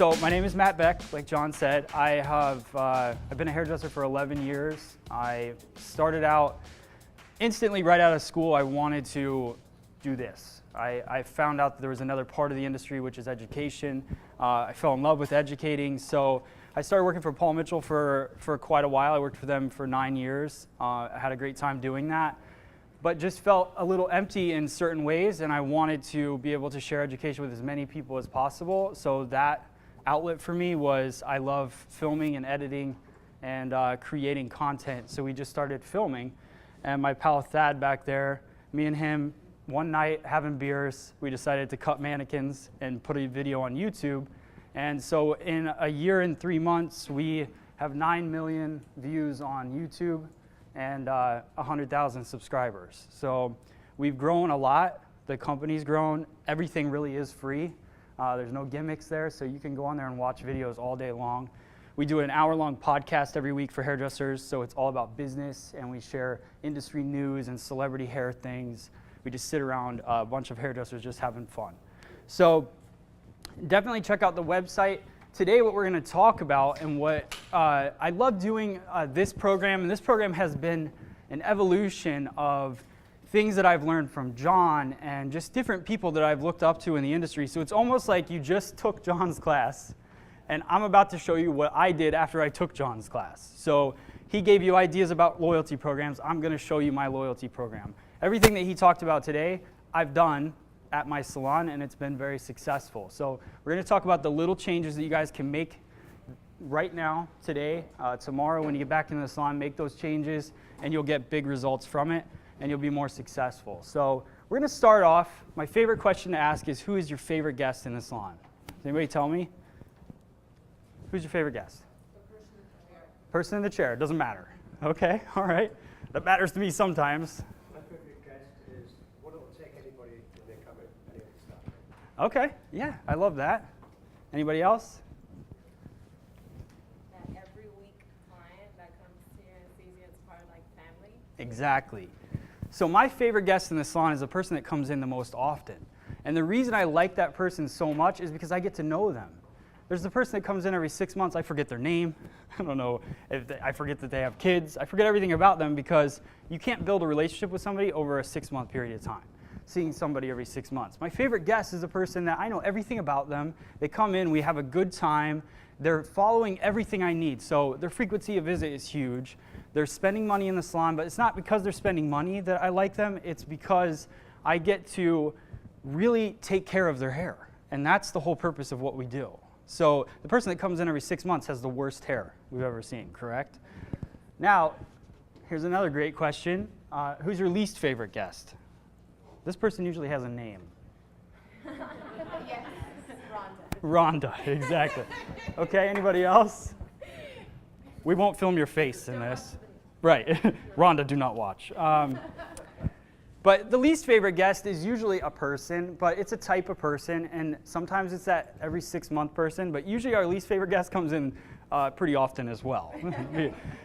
So my name is Matt Beck, like John said. I've been a hairdresser for 11 years. I started out instantly right out of school. I wanted to do this. I found out that there was another part of the industry, which is education. I fell in love with educating, so I started working for Paul Mitchell for quite a while. I worked for them for 9 years. I had a great time doing that, but just felt a little empty in certain ways, and I wanted to be able to share education with as many people as possible. So that outlet for me was, I love filming and editing and creating content. So we just started filming, and my pal Thad back there, me and him, one night having beers, we decided to cut mannequins and put a video on YouTube. And so in a year and 3 months, we have 9 million views on YouTube and 100,000 subscribers. So we've grown a lot. The company's grown. Everything really is free. There's no gimmicks there, so you can go on there and watch videos all day long. We do an hour-long podcast every week for hairdressers, so it's all about business, and we share industry news and celebrity hair things. We just sit around a bunch of hairdressers just having fun. So definitely check out the website. Today what we're going to talk about, and what I love doing this program, and this program has been an evolution of things that I've learned from John and just different people that I've looked up to in the industry. So it's almost like you just took John's class, and I'm about to show you what I did after I took John's class. So he gave you ideas about loyalty programs. I'm going to show you my loyalty program. Everything that he talked about today, I've done at my salon, and it's been very successful. So we're going to talk about the little changes that you guys can make right now, today, tomorrow when you get back into the salon. Make those changes, and you'll get big results from it, and you'll be more successful. So we're going to start off. My favorite question to ask is, who is your favorite guest in the salon? Does anybody tell me? Who's your favorite guest? The person in the chair. Person in the chair. Doesn't matter. Okay, all right. That matters to me sometimes. My favorite guest is one that will take anybody when they come in, any of the staff. Okay, yeah, I love that. Anybody else? That every week client that comes here and sees you as part of like family. Exactly. So my favorite guest in the salon is the person that comes in the most often. And the reason I like that person so much is because I get to know them. There's the person that comes in every 6 months. I forget their name. I don't know if I forget that they have kids. I forget everything about them, because you can't build a relationship with somebody over a 6-month period of time, seeing somebody every 6 months. My favorite guest is a person that I know everything about them. They come in, we have a good time. They're following everything I need. So their frequency of visit is huge. They're spending money in the salon, but it's not because they're spending money that I like them. It's because I get to really take care of their hair. And that's the whole purpose of what we do. So the person that comes in every 6 months has the worst hair we've ever seen, correct? Now, here's another great question. Who's your least favorite guest? This person usually has a name. Yes, Rhonda. Rhonda, exactly. Okay, anybody else? We won't film your face in this. Right, Rhonda, do not watch. But the least favorite guest is usually a person, but it's a type of person, and sometimes it's that every 6-month person, but usually our least favorite guest comes in pretty often as well.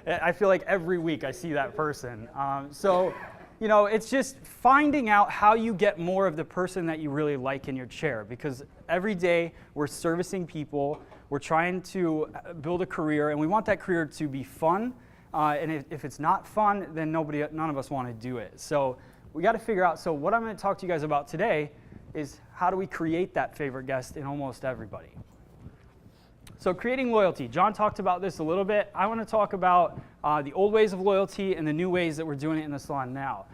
I feel like every week I see that person. So, you know, it's just finding out how you get more of the person that you really like in your chair, because every day we're servicing people, we're trying to build a career, and we want that career to be fun, and if it's not fun, then none of us want to do it. So we got to figure out, so what I'm going to talk to you guys about today is how do we create that favorite guest in almost everybody. So creating loyalty. John talked about this a little bit. I want to talk about the old ways of loyalty and the new ways that we're doing it in the salon now.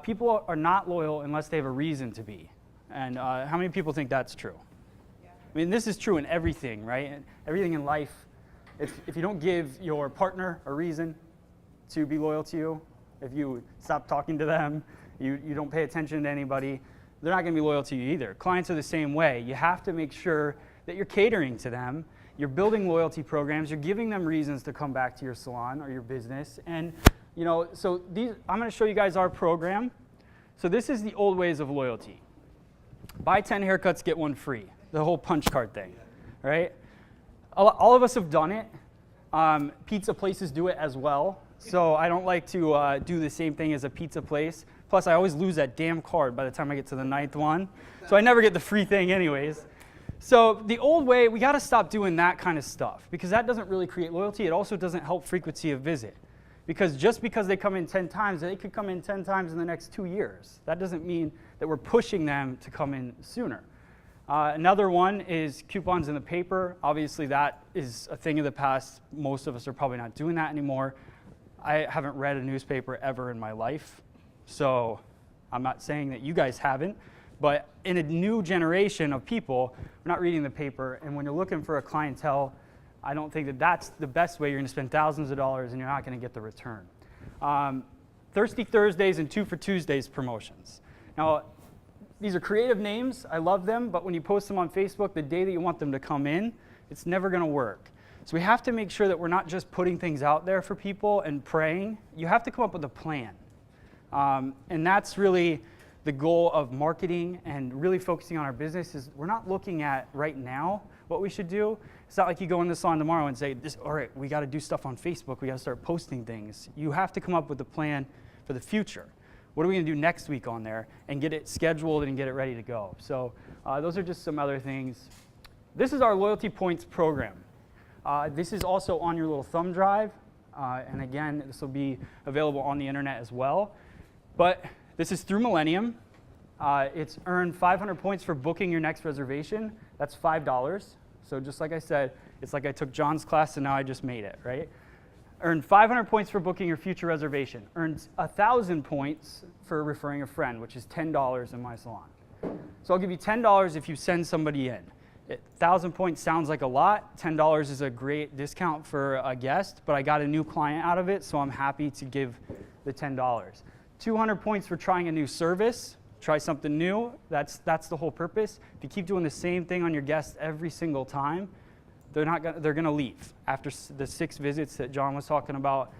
People are not loyal unless they have a reason to be. And how many people think that's true? Yeah. I mean, this is true in everything, right? Everything in life. If you don't give your partner a reason to be loyal to you, if you stop talking to them, you don't pay attention to anybody, they're not going to be loyal to you either. Clients are the same way. You have to make sure that you're catering to them, you're building loyalty programs, you're giving them reasons to come back to your salon or your business. And, you know, so I'm going to show you guys our program. So this is the old ways of loyalty. Buy 10 haircuts, get one free. The whole punch card thing, right? All of us have done it. Pizza places do it as well. So I don't like to do the same thing as a pizza place. Plus, I always lose that damn card by the time I get to the 9th one. So I never get the free thing anyways. So the old way, we got to stop doing that kind of stuff because that doesn't really create loyalty. It also doesn't help frequency of visit. Because just because they come in 10 times, they could come in 10 times in the next 2 years. That doesn't mean that we're pushing them to come in sooner. Another one is coupons in the paper. Obviously, that is a thing of the past. Most of us are probably not doing that anymore. I haven't read a newspaper ever in my life, so I'm not saying that you guys haven't. But in a new generation of people, we're not reading the paper, and when you're looking for a clientele, I don't think that that's the best way. You're going to spend thousands of dollars and you're not going to get the return. Thirsty Thursdays and 2 for Tuesdays promotions. Now, these are creative names. I love them, but when you post them on Facebook the day that you want them to come in, it's never going to work. So we have to make sure that we're not just putting things out there for people and praying. You have to come up with a plan. And that's really the goal of marketing and really focusing on our business is we're not looking at right now what we should do. It's not like you go in the salon tomorrow and say, all right, we got to do stuff on Facebook. We got to start posting things. You have to come up with a plan for the future. What are we going to do next week on there and get it scheduled and get it ready to go? So those are just some other things. This is our loyalty points program. This is also on your little thumb drive. And again, this will be available on the internet as well. But this is through Millennium. It's earned 500 points for booking your next reservation. That's $5. So just like I said, it's like I took John's class and now I just made it, right? Earned 500 points for booking your future reservation. Earned 1,000 points for referring a friend, which is $10 in my salon. So I'll give you $10 if you send somebody in. 1,000 points sounds like a lot. $10 is a great discount for a guest, but I got a new client out of it, so I'm happy to give the $10. 200 points for trying a new service. Try something new. That's the whole purpose. If you keep doing the same thing on your guests every single time, they're going to leave. After the 6 visits that John was talking about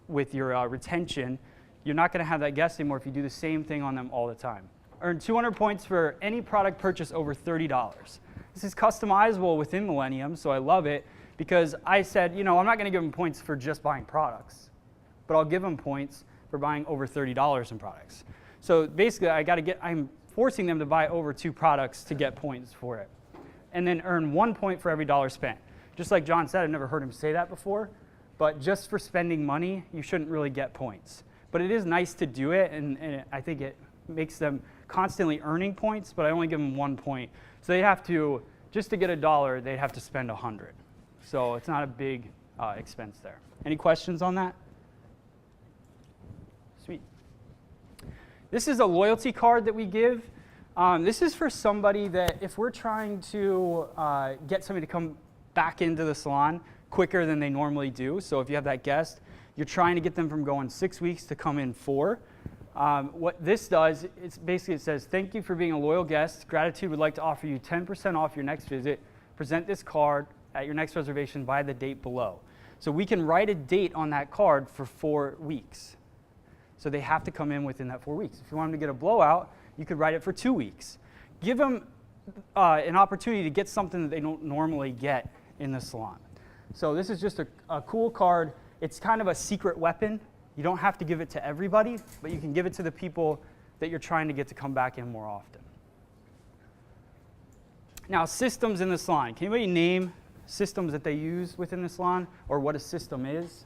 with your retention, you're not going to have that guest anymore if you do the same thing on them all the time. Earn 200 points for any product purchase over $30. This is customizable within Millennium, so I love it because I said, I'm not going to give them points for just buying products, but I'll give them points for buying over $30 in products. So basically, I'm forcing them to buy over 2 products to get points for it. And then earn 1 point for every dollar spent. Just like John said, I've never heard him say that before, but just for spending money, you shouldn't really get points. But it is nice to do it, and I think it makes them constantly earning points, but I only give them 1 point. So they have to, just to get $1, they'd have to spend 100. So it's not a big expense there. Any questions on that? Sweet. This is a loyalty card that we give. This is for somebody that if we're trying to get somebody to come back into the salon quicker than they normally do. So if you have that guest, you're trying to get them from going 6 weeks to come in 4. What this does, it says, thank you for being a loyal guest. Gratitude would like to offer you 10% off your next visit. Present this card at your next reservation by the date below. So we can write a date on that card for 4 weeks. So they have to come in within that 4 weeks. If you want them to get a blowout, you could write it for 2 weeks. Give them an opportunity to get something that they don't normally get in the salon. So this is just a cool card. It's kind of a secret weapon. You don't have to give it to everybody, but you can give it to the people that you're trying to get to come back in more often. Now, systems in the salon. Can anybody name systems that they use within the salon or what a system is?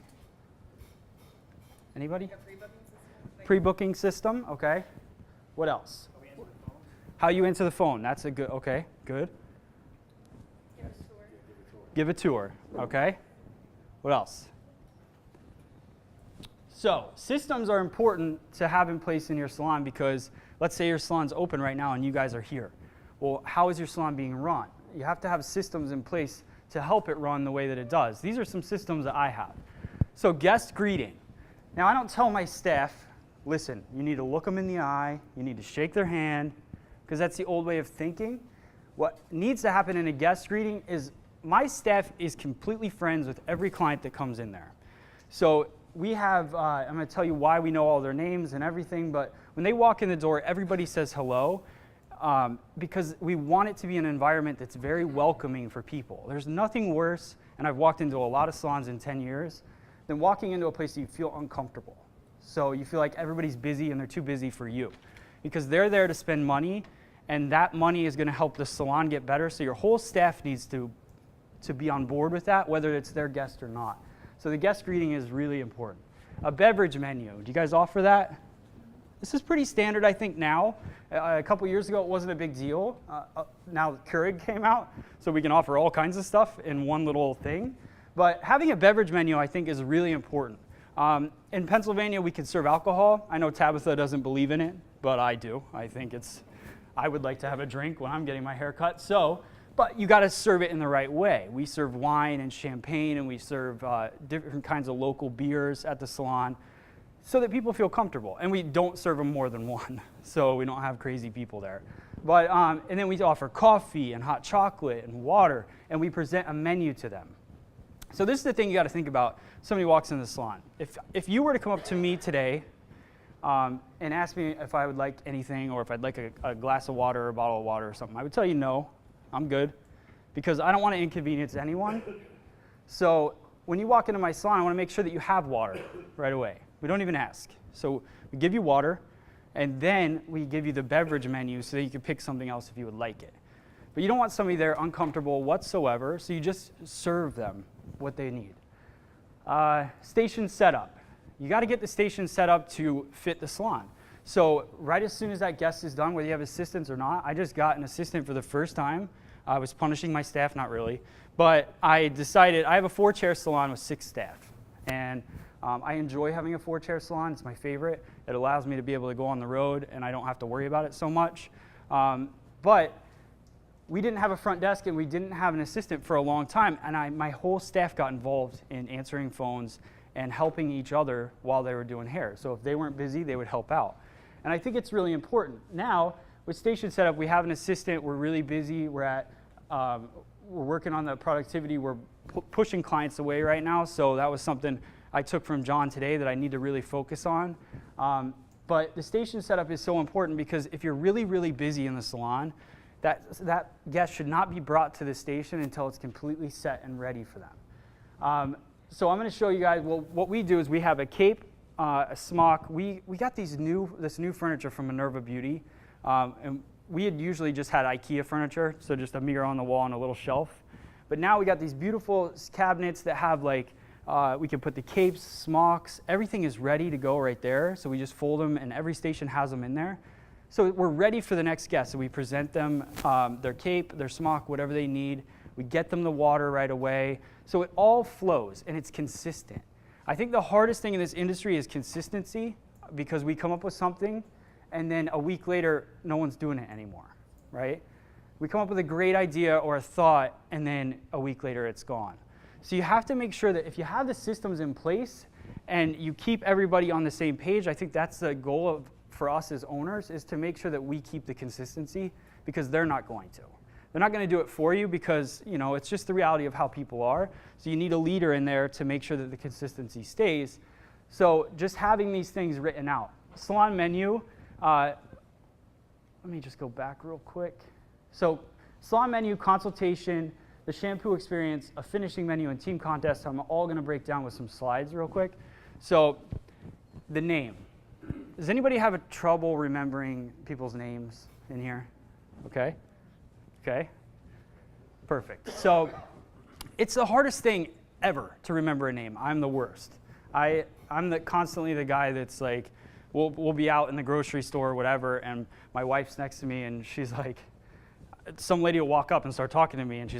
Anybody? Pre-booking system, okay. What else? How you answer the phone. That's a good, okay, good. Give a tour, okay. What else? So, systems are important to have in place in your salon because let's say your salon's open right now and you guys are here. Well, how is your salon being run? You have to have systems in place to help it run the way that it does. These are some systems that I have. So, guest greeting. Now, I don't tell my staff, listen, you need to look them in the eye, you need to shake their hand, because that's the old way of thinking. What needs to happen in a guest greeting is my staff is completely friends with every client that comes in there. So we have, I'm going to tell you why we know all their names and everything, but when they walk in the door, everybody says hello because we want it to be an environment that's very welcoming for people. There's nothing worse, and I've walked into a lot of salons in 10 years, than walking into a place that you feel uncomfortable. So you feel like everybody's busy and they're too busy for you because they're there to spend money and that money is going to help the salon get better. So your whole staff needs to be on board with that, whether it's their guest or not. So the guest greeting is really important. A beverage menu. Do you guys offer that? This is pretty standard, I think, now. A couple years ago, it wasn't a big deal. Now Keurig came out, so we can offer all kinds of stuff in one little thing. But having a beverage menu, I think, is really important. In Pennsylvania, we can serve alcohol. I know Tabitha doesn't believe in it, but I do. I think I would like to have a drink when I'm getting my hair cut. But you got to serve it in the right way. We serve wine and champagne, and we serve different kinds of local beers at the salon so that people feel comfortable. And we don't serve them more than one, so we don't have crazy people there. But and then we offer coffee and hot chocolate and water, and we present a menu to them. So this is the thing you got to think about. Somebody walks in the salon. If you were to come up to me today and ask me if I would like anything, or if I'd like a glass of water or a bottle of water or something, I would tell you no, I'm good, because I don't want to inconvenience anyone. So when you walk into my salon, I want to make sure that you have water right away. We don't even ask. So we give you water, and then we give you the beverage menu so that you can pick something else if you would like it. But you don't want somebody there uncomfortable whatsoever, so you just serve them what they need. Station setup. You got to get the station set up to fit the salon. So right as soon as that guest is done, whether you have assistants or not, I just got an assistant for the first time. I was punishing my staff, not really, but I decided I have a 4-chair salon with 6 staff, and I enjoy having a 4-chair salon. It's my favorite. It allows me to be able to go on the road, and I don't have to worry about it so much. But we didn't have a front desk, and we didn't have an assistant for a long time, and my whole staff got involved in answering phones and helping each other while they were doing hair. So if they weren't busy, they would help out. And I think it's really important. Now, with station setup, we have an assistant. We're really busy. We're working on the productivity. We're pushing clients away right now. So that was something I took from John today that I need to really focus on. But the station setup is so important because if you're really, really busy in the salon, that guest should not be brought to the station until it's completely set and ready for them. So I'm going to show you guys, well, what we do is we have a cape, a smock. We got this new furniture from Minerva Beauty, and we had usually just had IKEA furniture, so just a mirror on the wall and a little shelf. But now we got these beautiful cabinets that have we can put the capes, smocks, everything is ready to go right there. So we just fold them, and every station has them in there. So we're ready for the next guest. So we present them their cape, their smock, whatever they need. We get them the water right away. So it all flows, and it's consistent. I think the hardest thing in this industry is consistency, because we come up with something, and then a week later, no one's doing it anymore, right? We come up with a great idea or a thought, and then a week later, it's gone. So you have to make sure that if you have the systems in place and you keep everybody on the same page, I think that's the goal for us as owners, is to make sure that we keep the consistency, because they're not going to. They're not going to do it for you because, it's just the reality of how people are. So you need a leader in there to make sure that the consistency stays. So just having these things written out. Salon menu, let me just go back real quick. So salon menu, consultation, the shampoo experience, a finishing menu, and team contest, I'm all going to break down with some slides real quick. So the name. Does anybody have a trouble remembering people's names in here? Okay. Okay, perfect. So it's the hardest thing ever to remember a name. I'm the worst. I'm constantly the guy that's like, we'll be out in the grocery store or whatever, and my wife's next to me, and she's like, some lady will walk up and start talking to me, and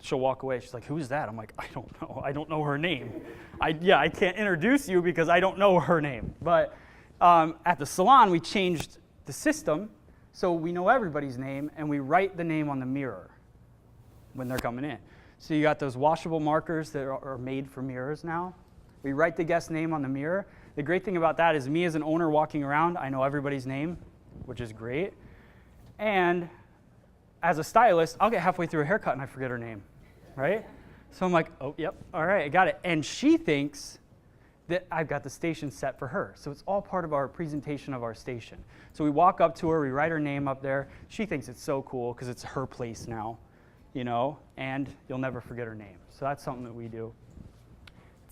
she'll walk away. She's like, who's that? I'm like, I don't know. I don't know her name. I can't introduce you because I don't know her name. But at the salon, we changed the system. So we know everybody's name, and we write the name on the mirror when they're coming in. So you got those washable markers that are made for mirrors now. We write the guest name on the mirror. The great thing about that is me as an owner walking around, I know everybody's name, which is great. And as a stylist, I'll get halfway through a haircut and I forget her name, right? So I'm like, oh, yep, all right, I got it. And she thinks that I've got the station set for her. So it's all part of our presentation of our station. So we walk up to her, we write her name up there. She thinks it's so cool because it's her place now, and you'll never forget her name. So that's something that we do.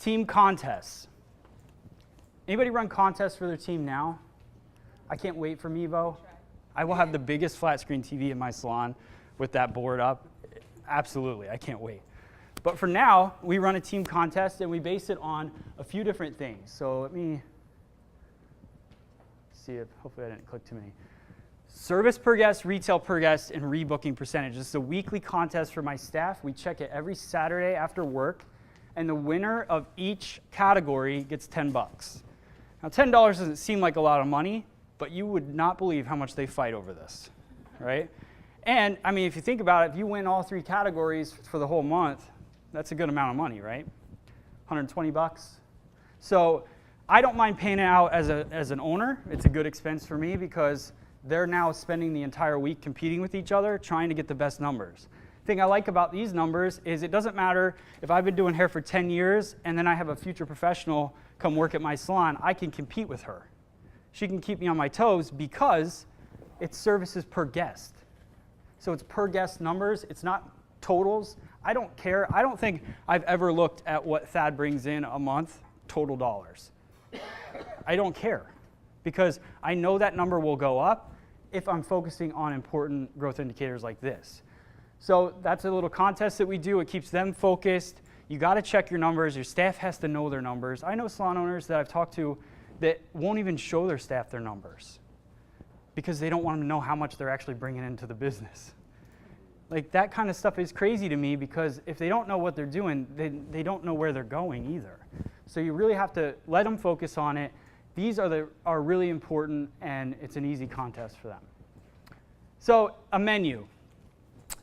Team contests. Anybody run contests for their team now? I can't wait for Mevo. I will have the biggest flat screen TV in my salon with that board up. Absolutely, I can't wait. But for now, we run a team contest and we base it on a few different things. So let me see if, hopefully I didn't click too many. Service per guest, retail per guest, and rebooking percentage. This is a weekly contest for my staff. We check it every Saturday after work, and the winner of each category gets 10 bucks. Now, $10 doesn't seem like a lot of money, but you would not believe how much they fight over this, right? And, I mean, if you think about it, if you win all 3 categories for the whole month, that's a good amount of money, right? 120 bucks. So I don't mind paying it out as an owner. It's a good expense for me because they're now spending the entire week competing with each other, trying to get the best numbers. The thing I like about these numbers is it doesn't matter if I've been doing hair for 10 years and then I have a future professional come work at my salon, I can compete with her. She can keep me on my toes because it's services per guest. So it's per guest numbers, it's not totals. I don't care. I don't think I've ever looked at what Thad brings in a month, total dollars. I don't care because I know that number will go up if I'm focusing on important growth indicators like this. So that's a little contest that we do. It keeps them focused. You got to check your numbers. Your staff has to know their numbers. I know salon owners that I've talked to that won't even show their staff their numbers because they don't want them to know how much they're actually bringing into the business. Like that kind of stuff is crazy to me because if they don't know what they're doing, they don't know where they're going either. So you really have to let them focus on it. These are really important, and it's an easy contest for them. So a menu.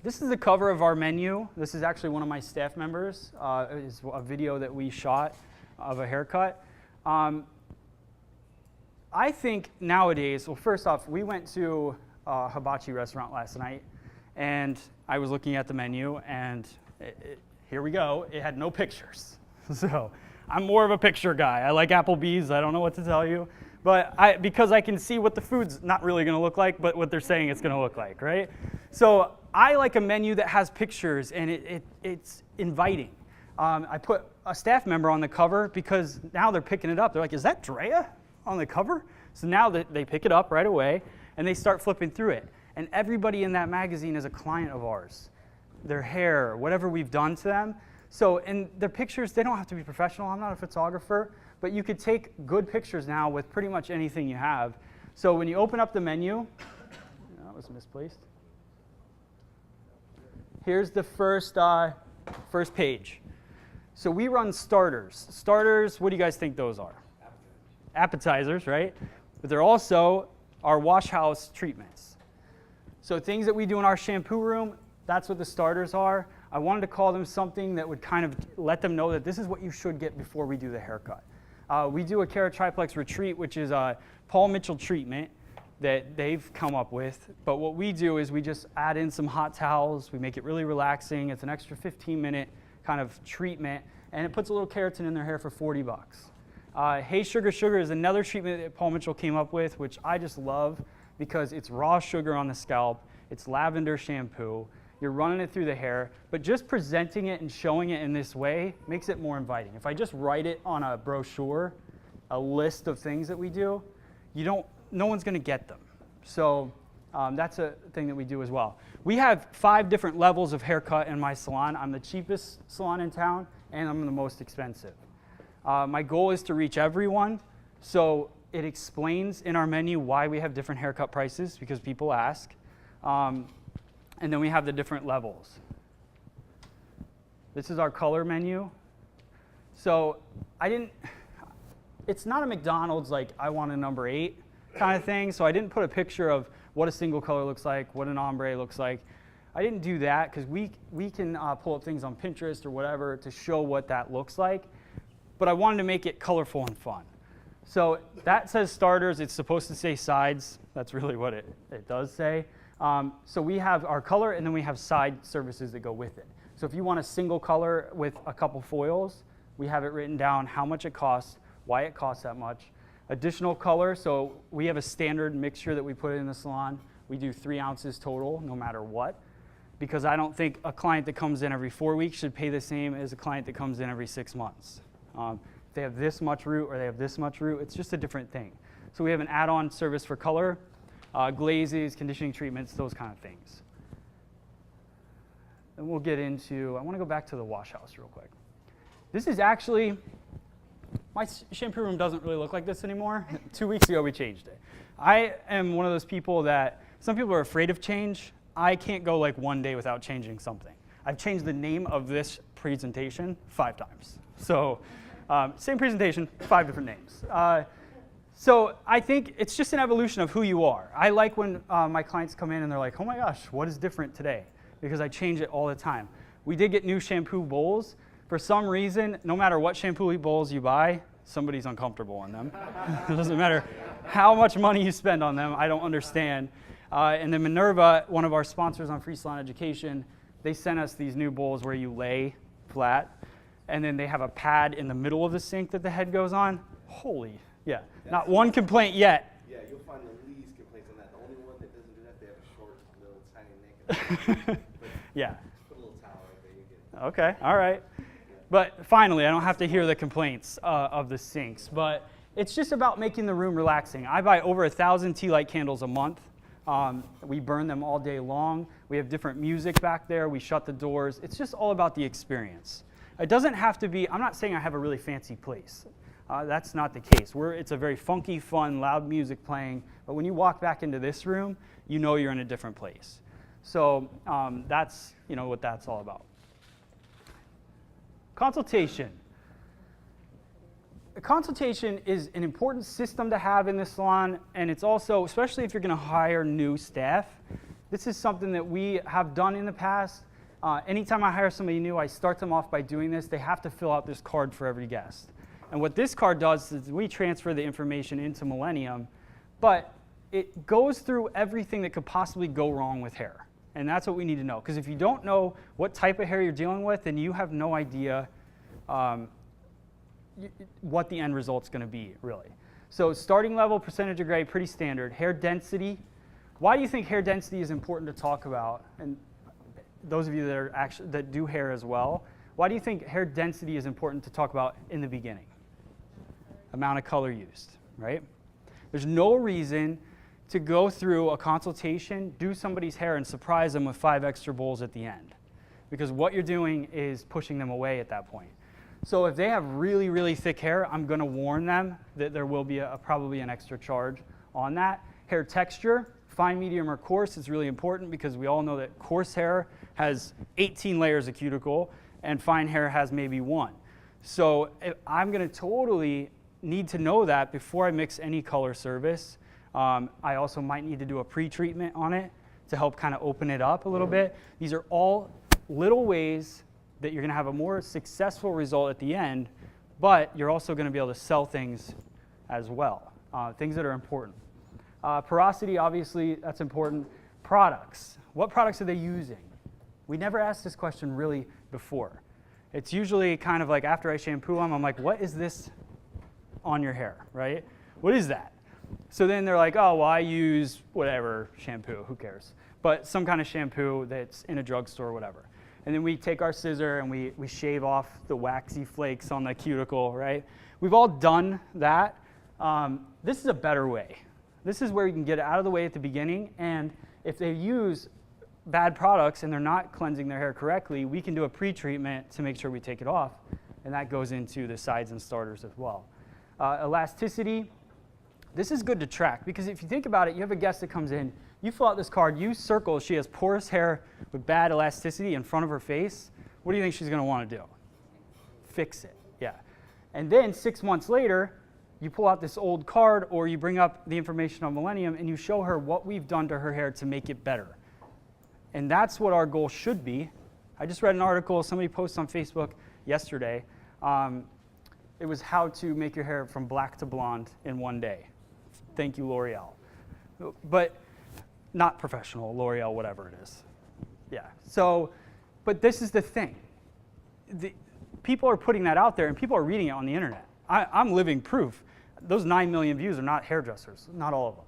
This is the cover of our menu. This is actually one of my staff members. It's a video that we shot of a haircut. I think nowadays, well, first off, we went to a hibachi restaurant last night, and I was looking at the menu, and here we go. It had no pictures. So I'm more of a picture guy. I like Applebee's. I don't know what to tell you. But because I can see what the food's not really going to look like, but what they're saying it's going to look like, right? So I like a menu that has pictures, and it's inviting. I put a staff member on the cover because now they're picking it up. They're like, is that Drea on the cover? So now they pick it up right away, and they start flipping through it. And everybody in that magazine is a client of ours. Their hair, whatever we've done to them. So, and their pictures, they don't have to be professional. I'm not a photographer, but you could take good pictures now with pretty much anything you have. So when you open up the menu, that was misplaced. Here's the first page. So we run starters. Starters, what do you guys think those are? Appetizers, right? But they're also our wash house treatments. So things that we do in our shampoo room, that's what the starters are. I wanted to call them something that would kind of let them know that this is what you should get before we do the haircut. We do a Kera Triplex Retreat, which is a Paul Mitchell treatment that they've come up with. But what we do is we just add in some hot towels. We make it really relaxing. It's an extra 15-minute kind of treatment, and it puts a little keratin in their hair for 40 bucks. Hey Sugar Sugar is another treatment that Paul Mitchell came up with, which I just love because it's raw sugar on the scalp. It's lavender shampoo. You're running it through the hair, but just presenting it and showing it in this way makes it more inviting. If I just write it on a brochure, a list of things that we do, no one's going to get them. So that's a thing that we do as well. We have 5 different levels of haircut in my salon. I'm the cheapest salon in town, and I'm the most expensive. My goal is to reach everyone, so it explains in our menu why we have different haircut prices, because people ask. And then we have the different levels. This is our color menu. So it's not a McDonald's like I want a number 8 kind of thing. So I didn't put a picture of what a single color looks like, what an ombre looks like. I didn't do that because we can pull up things on Pinterest or whatever to show what that looks like. But I wanted to make it colorful and fun. So that says starters. It's supposed to say sides. That's really what it does say. So we have our color, and then we have side services that go with it. So if you want a single color with a couple foils, we have it written down how much it costs, why it costs that much. Additional color, so we have a standard mixture that we put in the salon. We do 3 ounces total, no matter what, because I don't think a client that comes in every 4 weeks should pay the same as a client that comes in every 6 months. If they have this much root or they have this much root, it's just a different thing. So we have an add-on service for color. glazes, conditioning treatments, those kind of things. And we'll get into, I want to go back to the wash house real quick. This is actually, my shampoo room doesn't really look like this anymore. 2 weeks ago we changed it. I am one of those people that, some people are afraid of change. I can't go like 1 day without changing something. I've changed the name of this presentation 5 times. So same presentation, 5 different names. So I think it's just an evolution of who you are. I like when my clients come in and they're like, oh my gosh, what is different today? Because I change it all the time. We did get new shampoo bowls. For some reason, no matter what shampoo bowls you buy, somebody's uncomfortable in them. It doesn't matter how much money you spend on them, I don't understand. And then Minerva, one of our sponsors on Free Salon Education, they sent us these new bowls where you lay flat, and then they have a pad in the middle of the sink that the head goes on. Holy, yeah. Not one complaint yet. Yeah, you'll find the least complaints on that. The only one that doesn't do that, they have a short, little, tiny neck. Yeah. Put a little towel right there, you get it. Okay, all right. But finally, I don't have to hear the complaints of the sinks. But it's just about making the room relaxing. I buy over 1,000 tea light candles a month. We burn them all day long. We have different music back there. We shut the doors. It's just all about the experience. It doesn't have to be, I'm not saying I have a really fancy place. That's not the case. It's a very funky, fun, loud music playing. But when you walk back into this room, you know you're in a different place. So that's what that's all about. Consultation. A consultation is an important system to have in the salon, and it's also, especially if you're going to hire new staff, this is something that we have done in the past. Anytime I hire somebody new, I start them off by doing this. They have to fill out this card for every guest. And what this card does is we transfer the information into Millennium, but it goes through everything that could possibly go wrong with hair. And that's what we need to know. Because if you don't know what type of hair you're dealing with, then you have no idea what the end result's going to be, really. So starting level, percentage of gray, pretty standard. Hair density. Why do you think hair density is important to talk about? And those of you that do hair as well, why do you think hair density is important to talk about in the beginning? Amount of color used, right? There's no reason to go through a consultation, do somebody's hair, and surprise them with 5 extra bowls at the end. Because what you're doing is pushing them away at that point. So if they have really, really thick hair, I'm going to warn them that there will be probably an extra charge on that. Hair texture, fine, medium, or coarse is really important because we all know that coarse hair has 18 layers of cuticle and fine hair has maybe 1. So I'm going to totally need to know that before I mix any color service. I also might need to do a pre-treatment on it to help kind of open it up a little bit. These are all little ways that you're going to have a more successful result at the end, but you're also going to be able to sell things as well, things that are important. Porosity, obviously, that's important. Products. What products are they using? We never asked this question really before. It's usually kind of like after I shampoo them, I'm like, what is this on your hair, right? What is that? So then they're like, oh, well, I use whatever shampoo, who cares? But some kind of shampoo that's in a drugstore or whatever. And then we take our scissor and we shave off the waxy flakes on the cuticle, right? We've all done that. This is a better way. This is where you can get it out of the way at the beginning. And if they use bad products and they're not cleansing their hair correctly, we can do a pre-treatment to make sure we take it off. And that goes into the sides and starters as well. Elasticity. This is good to track because if you think about it, you have a guest that comes in, you fill out this card, you circle she has porous hair with bad elasticity in front of her face. What do you think she's going to want to do? Fix it, yeah. And then 6 months later, you pull out this old card or you bring up the information on Millennium and you show her what we've done to her hair to make it better. And that's what our goal should be. I just read an article somebody posted on Facebook yesterday. It was how to make your hair from black to blonde in 1 day. Thank you, L'Oreal. But not professional, L'Oreal, whatever it is. Yeah. So, but this is the thing. People are putting that out there and people are reading it on the internet. I'm living proof. Those 9 million views are not hairdressers, not all of them.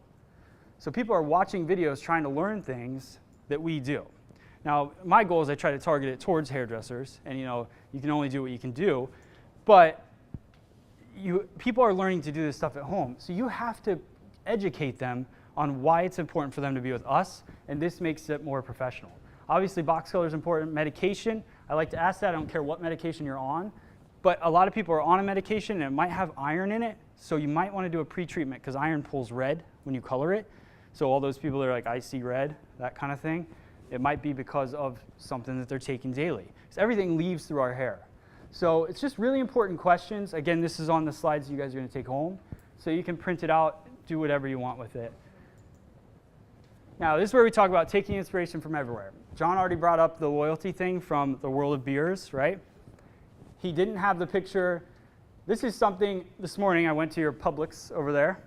So people are watching videos trying to learn things that we do. Now, my goal is I try to target it towards hairdressers, and you can only do what you can do, but people are learning to do this stuff at home. So you have to educate them on why it's important for them to be with us, and this makes it more professional. Obviously, box color is important. Medication, I like to ask that. I don't care what medication you're on, but a lot of people are on a medication and it might have iron in it, so you might want to do a pre-treatment because iron pulls red when you color it. So all those people that are like, I see red, that kind of thing, it might be because of something that they're taking daily. So everything leaves through our hair. So it's just really important questions. Again, this is on the slides you guys are going to take home, so you can print it out, do whatever you want with it. Now, this is where we talk about taking inspiration from everywhere. John already brought up the loyalty thing from the world of beers, right? He didn't have the picture. This is something, this morning I went to your Publix over there,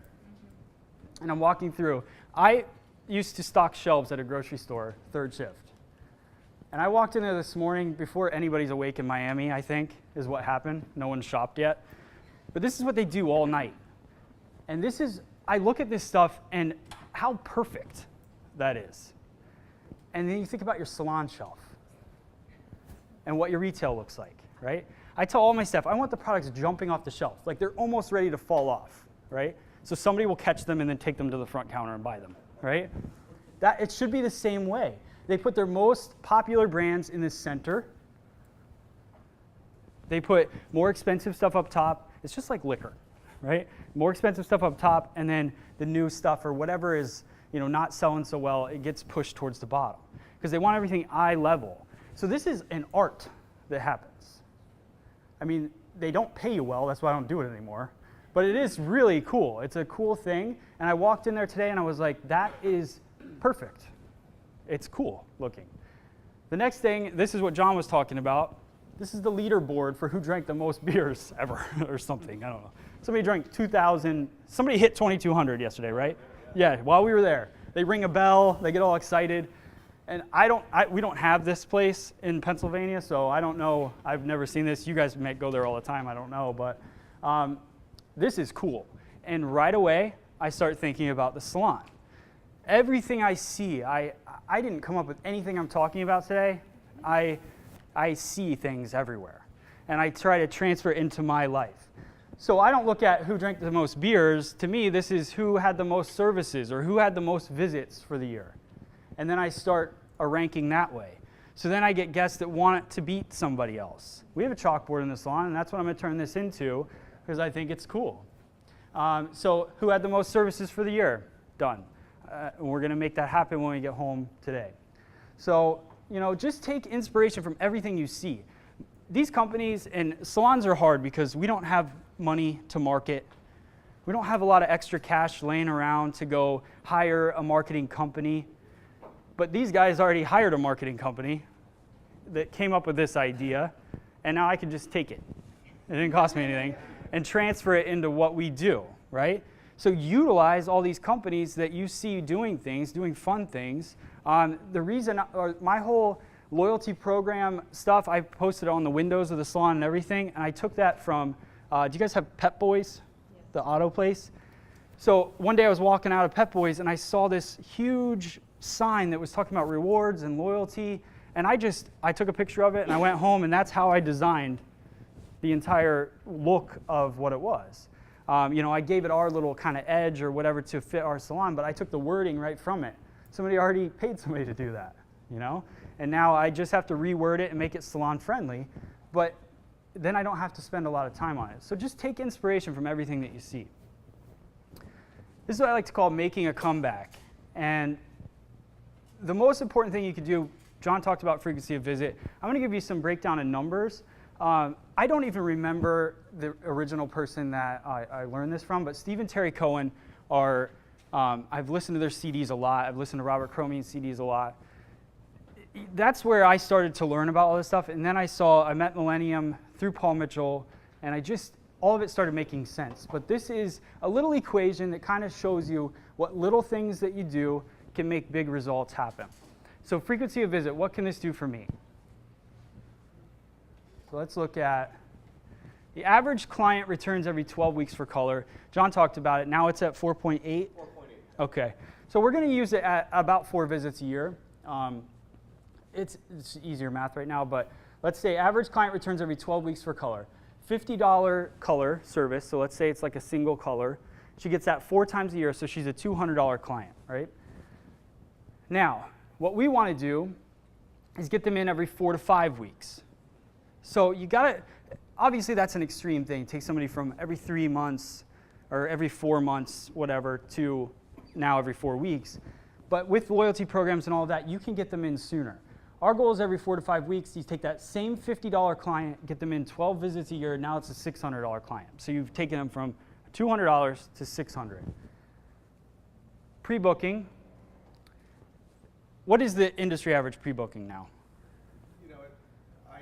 and I'm walking through. I used to stock shelves at a grocery store, third shift. And I walked in there this morning before anybody's awake in Miami, I think, is what happened. No one shopped yet. But this is what they do all night. And this is, I look at this stuff and how perfect that is. And then you think about your salon shelf and what your retail looks like, right? I tell all my staff, I want the products jumping off the shelf. Like they're almost ready to fall off, right? So somebody will catch them and then take them to the front counter and buy them, right? That, it should be the same way. They put their most popular brands in the center. They put more expensive stuff up top. It's just like liquor, right? More expensive stuff up top, and then the new stuff or whatever is, you know, not selling so well, it gets pushed towards the bottom because they want everything eye level. So this is an art that happens. I mean, they don't pay you well, that's why I don't do it anymore. But it is really cool. It's a cool thing. And I walked in there today and I was like, that is perfect. It's cool looking. The next thing, this is what John was talking about. This is the leaderboard for who drank the most beers ever or something. I don't know. Somebody drank 2,000. Somebody hit 2,200 yesterday, right? Yeah, while we were there. They ring a bell. They get all excited. And we don't have this place in Pennsylvania, so I don't know. I've never seen this. You guys may go there all the time. I don't know. But this is cool. And right away, I start thinking about the salon. Everything I see, I didn't come up with anything I'm talking about today. I see things everywhere. And I try to transfer it into my life. So I don't look at who drank the most beers. To me, this is who had the most services or who had the most visits for the year. And then I start a ranking that way. So then I get guests that want to beat somebody else. We have a chalkboard in the salon, and that's what I'm going to turn this into because I think it's cool. So who had the most services for the year? Done. We're going to make that happen when we get home today. So, you know, just take inspiration from everything you see. These companies and salons are hard because we don't have money to market. We don't have a lot of extra cash laying around to go hire a marketing company. But these guys already hired a marketing company that came up with this idea, and now I can just take it. It didn't cost me anything, and transfer it into what we do, right? So utilize all these companies that you see doing things, doing fun things. The reason, my whole loyalty program stuff, I posted on the windows of the salon and everything, and I took that from, do you guys have Pep Boys, the auto place? So one day I was walking out of Pep Boys and I saw this huge sign that was talking about rewards and loyalty, and I took a picture of it and I went home, and that's how I designed the entire look of what it was. You know, I gave it our little kind of edge or whatever to fit our salon, but I took the wording right from it. Somebody already paid somebody to do that, you know? And now I just have to reword it and make it salon friendly, but then I don't have to spend a lot of time on it. So just take inspiration from everything that you see. This is what I like to call making a comeback. And the most important thing you could do, John talked about frequency of visit. I'm going to give you some breakdown in numbers. I don't even remember the original person that I learned this from, but Steve and Terry Cohen are, I've listened to their CDs a lot. I've listened to Robert Cromean's CDs a lot. That's where I started to learn about all this stuff. And then I met Millennium through Paul Mitchell, and all of it started making sense. But this is a little equation that kind of shows you what little things that you do can make big results happen. So frequency of visit, what can this do for me? So let's look at the average client returns every 12 weeks for color. John talked about it. Now it's at 4.8? 4.8. Okay. So we're going to use it at about 4 visits a year. It's easier math right now, but let's say average client returns every 12 weeks for color. $50 color service, so let's say it's like a single color, She gets that 4 times a year, so she's a $200 client, right? Now, what we want to do is get them in every 4 to 5 weeks. So you got to, obviously that's an extreme thing. Take somebody from every 3 months or every 4 months, whatever, to now every 4 weeks. But with loyalty programs and all of that, you can get them in sooner. Our goal is every 4 to 5 weeks. You take that same $50 client, get them in 12 visits a year. Now it's a $600 client. So you've taken them from $200 to $600. Pre-booking. What is the industry average pre-booking now? You know, I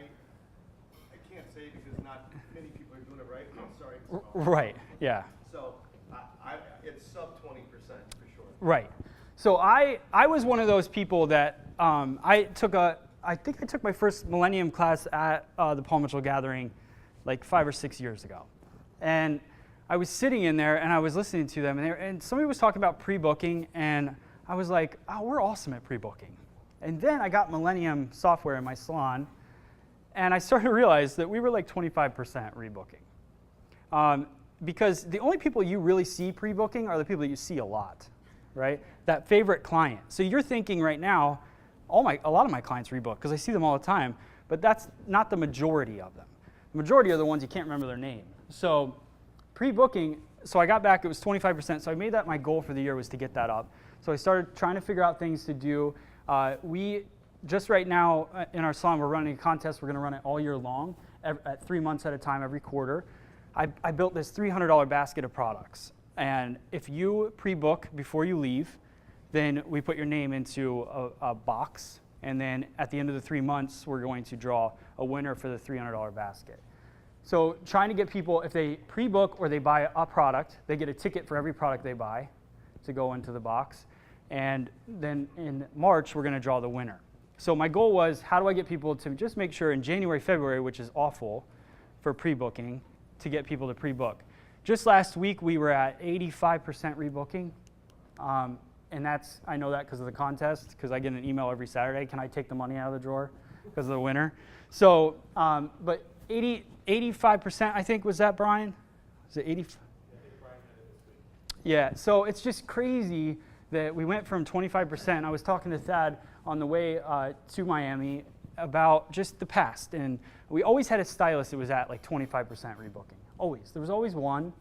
can't say because not many people are doing it right. I'm sorry. Right, yeah. So it's sub 20% for sure. Right. So I was one of those people that I think I took my first Millennium class at the Paul Mitchell Gathering like 5 or 6 years ago. And I was sitting in there and I was listening to them and somebody was talking about pre-booking and I was like, oh, we're awesome at pre-booking. And then I got Millennium software in my salon and I started to realize that we were like 25% rebooking. Because the only people you really see pre-booking are the people that you see a lot, right? That favorite client. So you're thinking right now, a lot of my clients rebook because I see them all the time, but that's not the majority of them. The majority are the ones you can't remember their name. So pre-booking, so I got back, it was 25%, so I made that my goal for the year was to get that up. So I started trying to figure out things to do. We, just right now in our salon, we're running a contest. We're going to run it all year long, at 3 months at a time, every quarter. I built this $300 basket of products. And if you pre-book before you leave, then we put your name into a box. And then at the end of the 3 months, we're going to draw a winner for the $300 basket. So trying to get people, if they pre-book or they buy a product, they get a ticket for every product they buy to go into the box. And then in March, we're going to draw the winner. So my goal was, how do I get people to just make sure in January, February, which is awful for pre-booking, to get people to pre-book. Just last week, we were at 85% rebooking. And that's, I know that because of the contest, because I get an email every Saturday, can I take the money out of the drawer because of the winner? So, but 85%, I think, was that, Brian? Was it 80? Yeah, so it's just crazy that we went from 25%. I was talking to Thad on the way to Miami about just the past. And we always had a stylist that was at like 25% rebooking. Always. There was always one.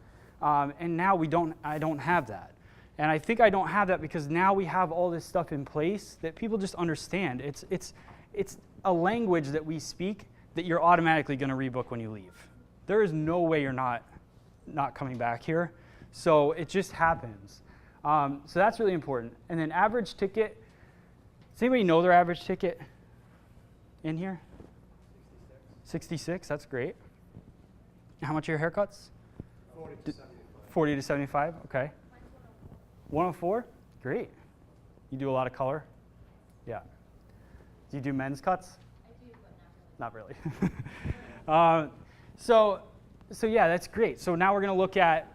And now I don't have that. And I think I don't have that because now we have all this stuff in place that people just understand. It's a language that we speak that you're automatically going to rebook when you leave. There is no way you're not coming back here. So it just happens. So that's really important. And then average ticket. Does anybody know their average ticket in here? 66, that's great. How much are your haircuts? 40 to 75. 40 to 75, okay. 104, great. You do a lot of color? Yeah. Do you do men's cuts? I do, but not really. Not really. So yeah, that's great. So now we're going to look at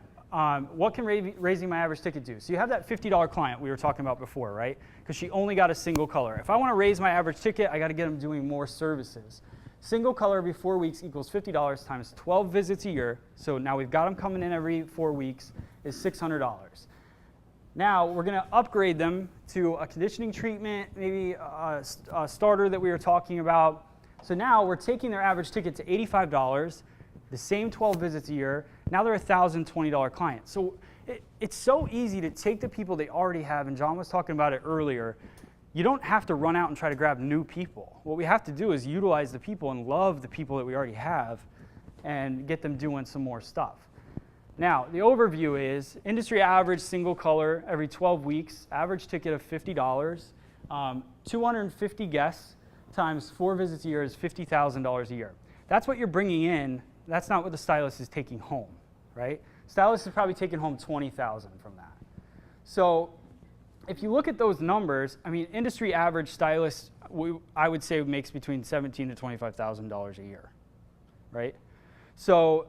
what can raising my average ticket do? So you have that $50 client we were talking about before, right? Because she only got a single color. If I want to raise my average ticket, I got to get them doing more services. Single color every 4 weeks equals $50 times 12 visits a year. So now we've got them coming in every 4 weeks is $600. Now we're going to upgrade them to a conditioning treatment, maybe a starter that we were talking about. So now we're taking their average ticket to $85, the same 12 visits a year. Now they're a $1,020 client. So it's so easy to take the people they already have, and John was talking about it earlier. You don't have to run out and try to grab new people. What we have to do is utilize the people and love the people that we already have and get them doing some more stuff. Now, the overview is industry average single color every 12 weeks, average ticket of $50, 250 guests times 4 visits a year is $50,000 a year. That's what you're bringing in. That's not what the stylist is taking home, right? Stylist is probably taking home $20,000 from that. So if you look at those numbers, I mean, industry average stylist, I would say makes between $17,000 to $25,000 a year, right? So,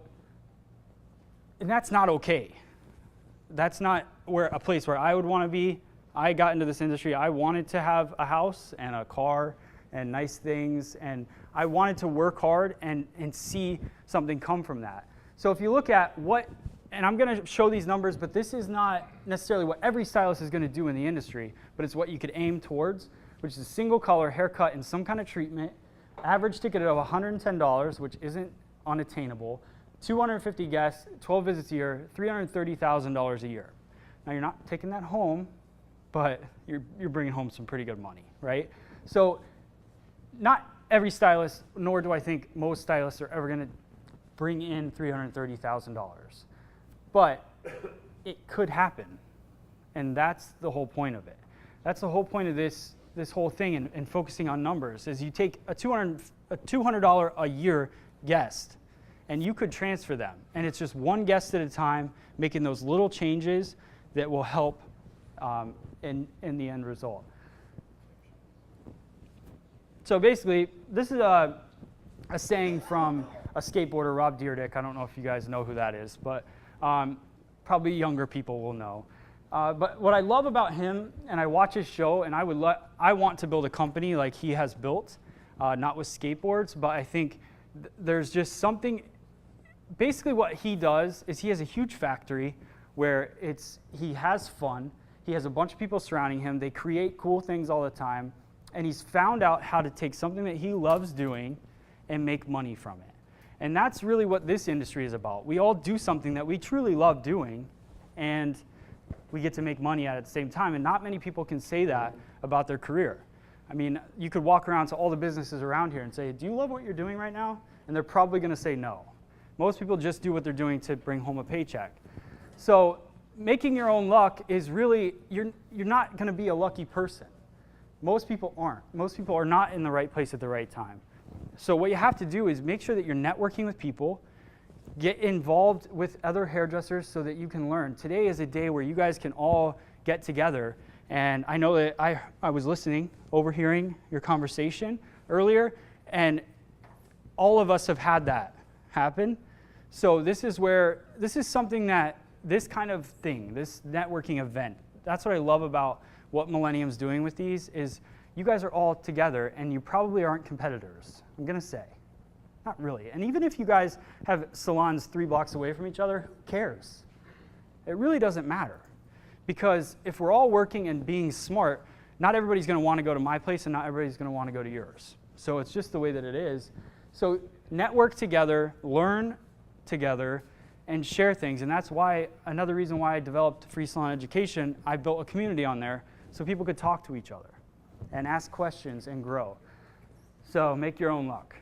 and that's not okay. That's not a place where I would want to be. I got into this industry, I wanted to have a house and a car and nice things, and I wanted to work hard and see something come from that. So if you look at what and I'm going to show these numbers, but this is not necessarily what every stylist is going to do in the industry, but it's what you could aim towards, which is a single color haircut and some kind of treatment, average ticket of $110, which isn't unattainable, 250 guests, 12 visits a year, $330,000 a year. Now you're not taking that home, but you're bringing home some pretty good money, right? So not every stylist, nor do I think most stylists are ever going to bring in $330,000. But it could happen, and that's the whole point of it. That's the whole point of this whole thing and focusing on numbers, is you take a $200 a year guest, and you could transfer them. And it's just one guest at a time, making those little changes that will help in the end result. So basically, this is a saying from a skateboarder, Rob Dyrdek. I don't know if you guys know who that is, but probably younger people will know. But what I love about him, and I watch his show, and I want to build a company like he has built, not with skateboards, but I think there's just something. Basically, what he does is he has a huge factory where he has fun. He has a bunch of people surrounding him. They create cool things all the time, and he's found out how to take something that he loves doing and make money from it. And that's really what this industry is about. We all do something that we truly love doing, and we get to make money at the same time. And not many people can say that about their career. I mean, you could walk around to all the businesses around here and say, do you love what you're doing right now? And they're probably going to say no. Most people just do what they're doing to bring home a paycheck. So making your own luck is really, you're not going to be a lucky person. Most people aren't. Most people are not in the right place at the right time. So what you have to do is make sure that you're networking with people, get involved with other hairdressers so that you can learn. Today is a day where you guys can all get together. And I know that I was listening, overhearing your conversation earlier, and all of us have had that happen. So this is something that, this kind of thing, this networking event, that's what I love about what Millennium's doing with these, is you guys are all together and you probably aren't competitors, I'm gonna say. Not really. And even if you guys have salons 3 blocks away from each other, who cares? It really doesn't matter. Because if we're all working and being smart, not everybody's gonna wanna go to my place and not everybody's gonna wanna go to yours. So it's just the way that it is. So network together, learn together, and share things. And that's why, another reason why I developed Free Salon Education, I built a community on there so people could talk to each other and ask questions and grow. So make your own luck.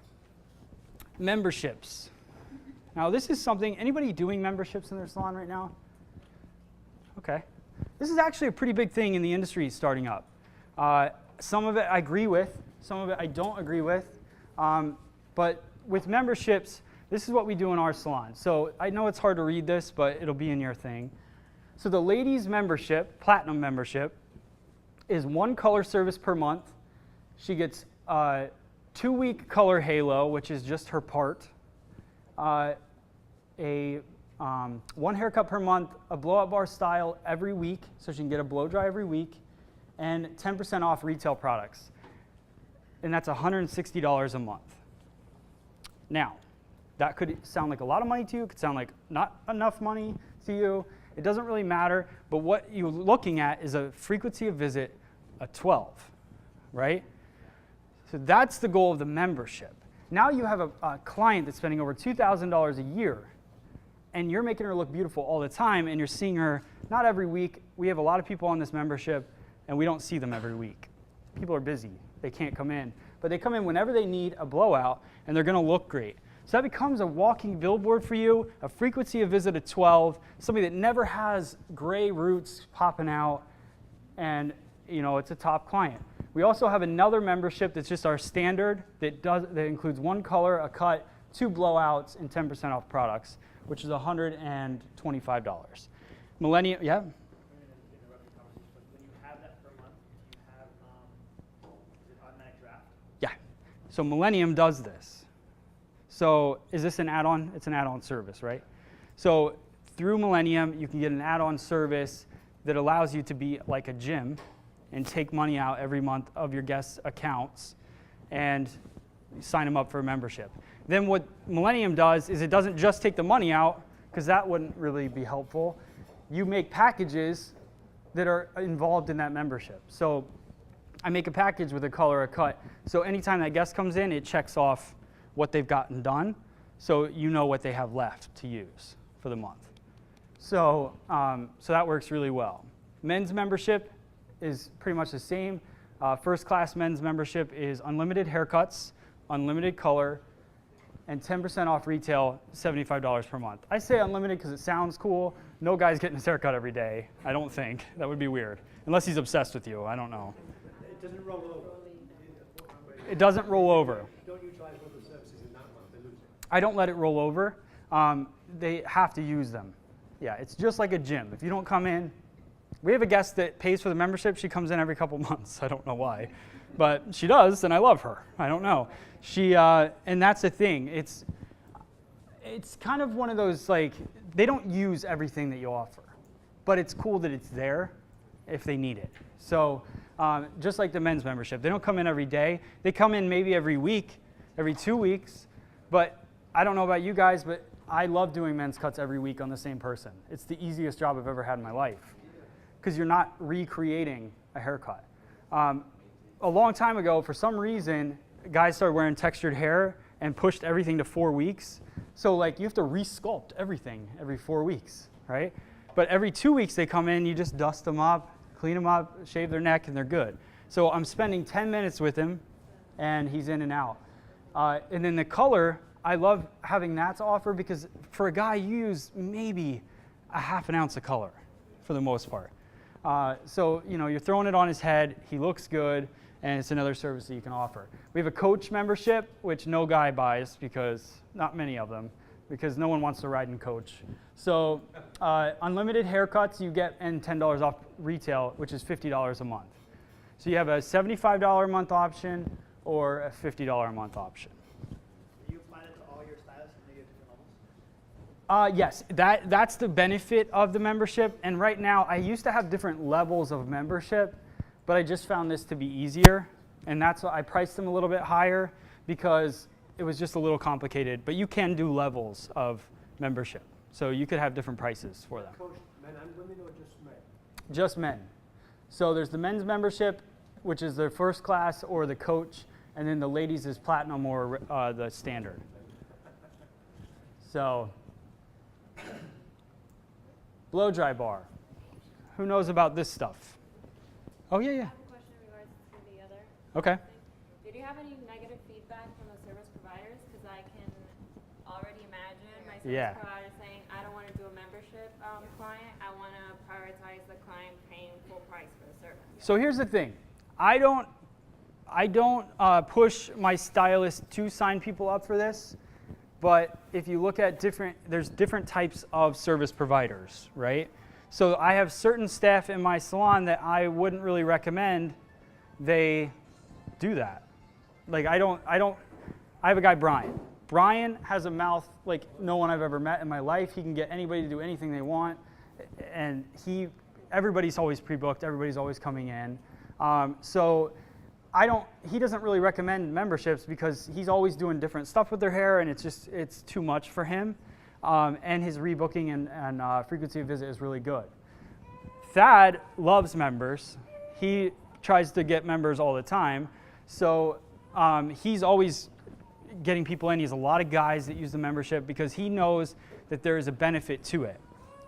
Memberships. Now this is something, anybody doing memberships in their salon right now? Okay. This is actually a pretty big thing in the industry starting up. Some of it I agree with, some of it I don't agree with. But with memberships, this is what we do in our salon. So I know it's hard to read this, but it'll be in your thing. So the ladies membership, platinum membership, is 1 color service per month. She gets 2-week color halo, which is just her part. 1 haircut per month, a blowout bar style every week, so she can get a blow dry every week, and 10% off retail products. And that's $160 a month. Now, that could sound like a lot of money to you, it could sound like not enough money to you. It doesn't really matter, but what you're looking at is a frequency of visit of 12, right? So that's the goal of the membership. Now you have a client that's spending over $2,000 a year, and you're making her look beautiful all the time, and you're seeing her not every week. We have a lot of people on this membership, and we don't see them every week. People are busy, they can't come in. But they come in whenever they need a blowout, and they're gonna look great. So that becomes a walking billboard for you, a frequency of visit of 12, somebody that never has gray roots popping out, and it's a top client. We also have another membership that's just our standard that includes 1 color, a cut, 2 blowouts, and 10% off products, which is $125. Millennium, yeah? When you have that per month, you have is it automatic draft? Yeah. So Millennium does this. So is this an add-on? It's an add-on service, right? So through Millennium, you can get an add-on service that allows you to be like a gym and take money out every month of your guests' accounts and sign them up for a membership. Then what Millennium does is it doesn't just take the money out, because that wouldn't really be helpful. You make packages that are involved in that membership. So I make a package with a color, a cut. So anytime that guest comes in, it checks off what they've gotten done, so you know what they have left to use for the month. So, so that works really well. Men's membership is pretty much the same. First class men's membership is unlimited haircuts, unlimited color, and 10% off retail, $75 per month. I say unlimited because it sounds cool. No guy's getting his haircut every day, I don't think. That would be weird. Unless he's obsessed with you, I don't know. It doesn't roll over. It doesn't roll over. Don't utilize one of the services in that month, they lose it. I don't let it roll over. They have to use them. Yeah, it's just like a gym. If you don't come in, we have a guest that pays for the membership. She comes in every couple months. I don't know why, but she does, and I love her. I don't know. And that's the thing. It's kind of one of those, like, they don't use everything that you offer, but it's cool that it's there if they need it. So just like the men's membership, they don't come in every day. They come in maybe every week, every 2 weeks, but I don't know about you guys, but I love doing men's cuts every week on the same person. It's the easiest job I've ever had in my life because you're not recreating a haircut. A long time ago, for some reason, guys started wearing textured hair and pushed everything to 4 weeks. So like you have to resculpt everything every 4 weeks, right? But every 2 weeks they come in, you just dust them up, clean them up, shave their neck, and they're good. So I'm spending 10 minutes with him, and he's in and out. And then the color, I love having that to offer because for a guy, you use maybe a half an ounce of color for the most part. So, you know, you're throwing it on his head, he looks good, and it's another service that you can offer. We have a coach membership, which no guy buys because, not many of them, because no one wants to ride in coach. So unlimited haircuts you get and $10 off retail, which is $50 a month. So you have a $75 a month option or a $50 a month option. Do you apply it to all your stylists and they get different levels? Yes, that's the benefit of the membership. And right now, I used to have different levels of membership, but I just found this to be easier. And that's why I priced them a little bit higher because it was just a little complicated. But you can do levels of membership. So you could have different prices for them. Coach, men and women or just men? Just men. So there's the men's membership, which is the first class or the coach, and then the ladies is platinum or the standard. So, blow dry bar. Who knows about this stuff? Oh, yeah, I yeah. have a question in regards to the other Okay. thing. Did you have any negative feedback from the service providers? Because I can already imagine my service Yeah. provider saying, I don't want to do a membership client. I want to prioritize the client paying full price for the service. So here's the thing. I don't push my stylist to sign people up for this, but if you look at there's different types of service providers, right? So I have certain staff in my salon that I wouldn't really recommend they do that. Like I have a guy, Brian. Brian has a mouth like no one I've ever met in my life. He can get anybody to do anything they want, and everybody's always pre-booked, everybody's always coming in. So he doesn't really recommend memberships because he's always doing different stuff with their hair and it's too much for him. And his rebooking and frequency of visit is really good. Thad loves members. He tries to get members all the time. So he's always getting people in. He has a lot of guys that use the membership because he knows that there is a benefit to it.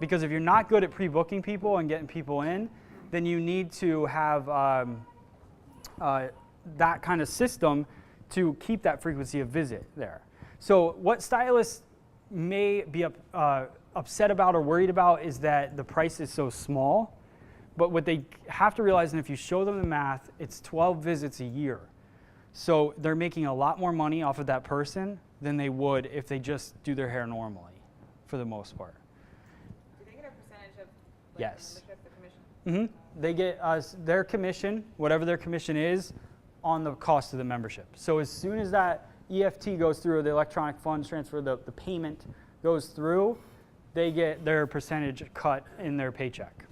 Because if you're not good at pre-booking people and getting people in, then you need to have that kind of system to keep that frequency of visit there. So what stylists may be upset about or worried about is that the price is so small. But what they have to realize, and if you show them the math, it's 12 visits a year. So they're making a lot more money off of that person than they would if they just do their hair normally, for the most part. Do they get a percentage of Yes. the commission? Mm-hmm. They get their commission, whatever their commission is, on the cost of the membership. So as soon as that EFT goes through, the electronic funds transfer, the payment goes through, they get their percentage cut in their paycheck.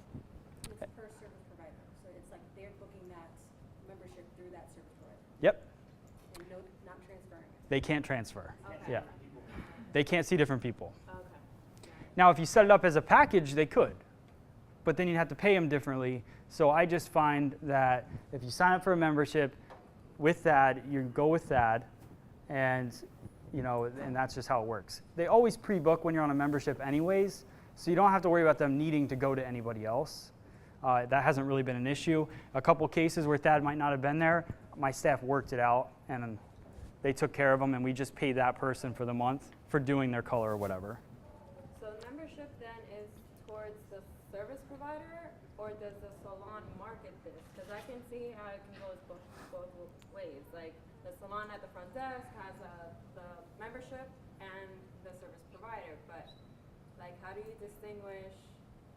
It's per service provider, so it's like they're booking that membership through that service provider, Yep, and not transferring it. they can't transfer. Okay. Yeah, they can't see different people. Okay. Now, if you set it up as a package, they could, but then you'd have to pay them differently. So I just find that if you sign up for a membership with Thad, you go with Thad, and and that's just how it works. They always pre-book when you're on a membership anyways, so you don't have to worry about them needing to go to anybody else. That hasn't really been an issue. A couple cases where Thad might not have been there, my staff worked it out, and they took care of them, and we just paid that person for the month for doing their color or whatever. So membership then is towards the service provider, or does the salon market this? Because I can see how it can go both ways. Like the salon at the front desk has the membership and the service provider, but like how do you distinguish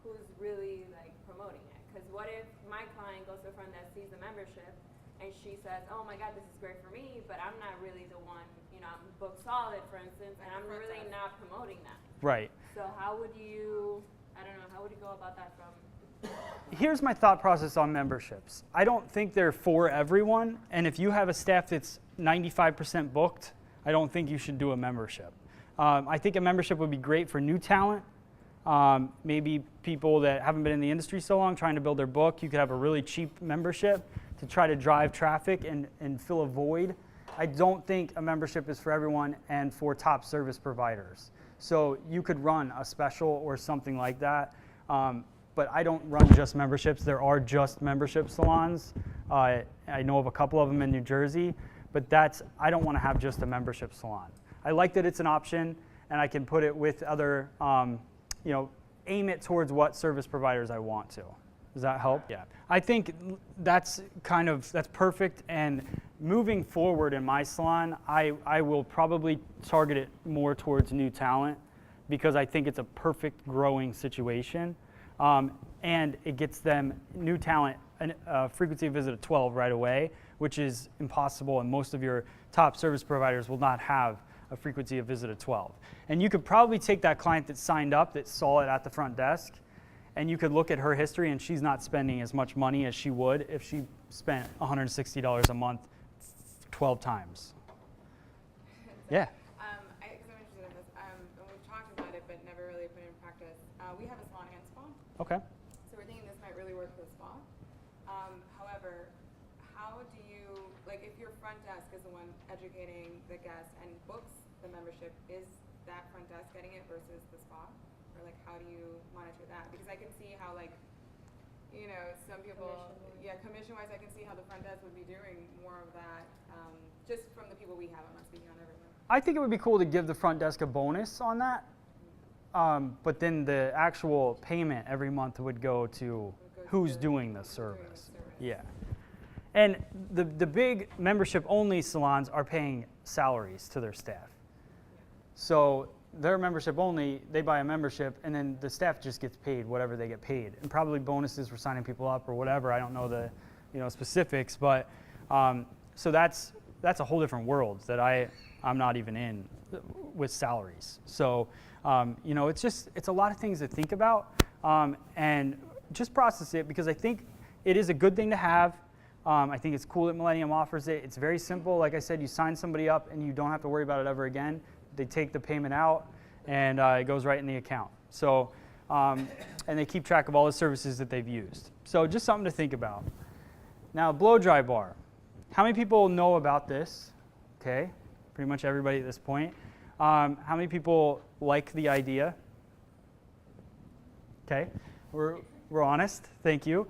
who's really like promoting it? Because what if my client goes to the front desk, sees the membership, and she says, oh my God, this is great for me, but I'm not really the one, I'm booked solid, for instance, and I'm really not promoting that. Right. So how would you go about that from? Here's my thought process on memberships. I don't think they're for everyone, and if you have a staff that's 95% booked, I don't think you should do a membership. I think a membership would be great for new talent, maybe people that haven't been in the industry so long trying to build their book. You could have a really cheap membership to try to drive traffic and fill a void. I don't think a membership is for everyone and for top service providers. So you could run a special or something like that. But I don't run just memberships. There are just membership salons. I know of a couple of them in New Jersey, but I don't want to have just a membership salon. I like that it's an option, and I can put it with other, aim it towards what service providers I want to. Does that help? Yeah. I think that's perfect. And moving forward in my salon, I will probably target it more towards new talent because I think it's a perfect growing situation. And it gets them, new talent, a frequency of visit of 12 right away, which is impossible, and most of your top service providers will not have a frequency of visit of 12. And you could probably take that client that signed up, that saw it at the front desk, and you could look at her history, and she's not spending as much money as she would if she spent $160 a month 12 times. Yeah. Because I'm interested in this, and we've talked about it, but never really put it in practice. We have a salon and spa, Okay. so we're thinking this might really work for the spa. However, how do you, like, if your front desk is the one educating the guest and books the membership, is that front desk getting it versus the spa? Or, like, how do you monitor that? Because I can see how, like, some people, commission-wise, I can see how the front desk would be doing more of that, just from the people we have. I'm not speaking on everyone. I think it would be cool to give the front desk a bonus on that. But then the actual payment every month would go to who's doing the service. Yeah. And the big membership-only salons are paying salaries to their staff. So their membership only, they buy a membership, and then the staff just gets paid whatever they get paid, and probably bonuses for signing people up or whatever. I don't know the specifics, but so that's a whole different world that I'm not even in with salaries. So it's a lot of things to think about, and just process it, because I think it is a good thing to have. I think it's cool that Millennium offers it. It's very simple. Like I said, you sign somebody up and you don't have to worry about it ever again. They take the payment out and it goes right in the account. So, and they keep track of all the services that they've used. So just something to think about. Now, blow dry bar. How many people know about this? Okay, pretty much everybody at this point. How many people like the idea? Okay, we're honest. Thank you.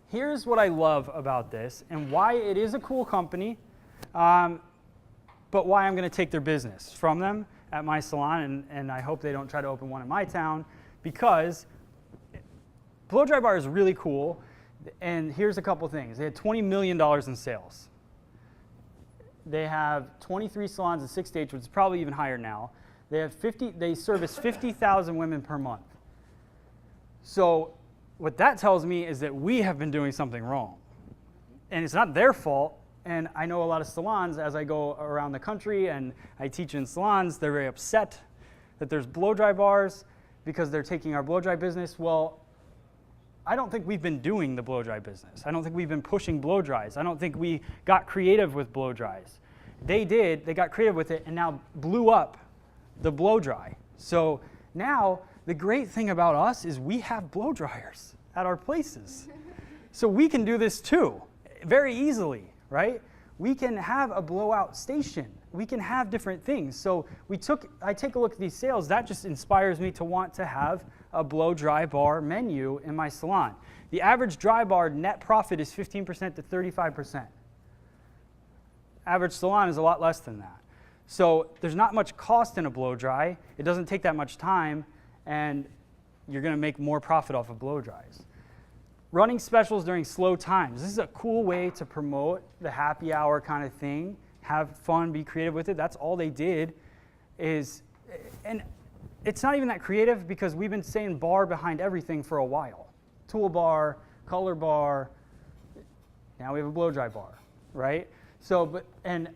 Here's what I love about this and why it is a cool company, but why I'm going to take their business from them at my salon, and I hope they don't try to open one in my town, because blow dry bar is really cool. And here's a couple things. They had $20 million in sales. They have 23 salons in 6 states, which is probably even higher now. They service 50,000 women per month. So what that tells me is that we have been doing something wrong. And it's not their fault. And I know a lot of salons, as I go around the country and I teach in salons, they're very upset that there's blow dry bars because they're taking our blow dry business. Well, I don't think we've been doing the blow dry business. I don't think we've been pushing blow dries. I don't think we got creative with blow dries. They did, they got creative with it and now blew up the blow dry. So now the great thing about us is we have blow dryers at our places. So we can do this too, very easily, right? We can have a blowout station. We can have different things. So I take a look at these sales, that just inspires me to want to have a blow dry bar menu in my salon. The average dry bar net profit is 15% to 35%. Average salon is a lot less than that. So there's not much cost in a blow dry. It doesn't take that much time, and you're going to make more profit off of blow dries. Running specials during slow times. This is a cool way to promote the happy hour kind of thing. Have fun, be creative with it. That's all they did is, and it's not even that creative because we've been saying bar behind everything for a while. Tool bar, color bar, now we have a blow dry bar, right? So, and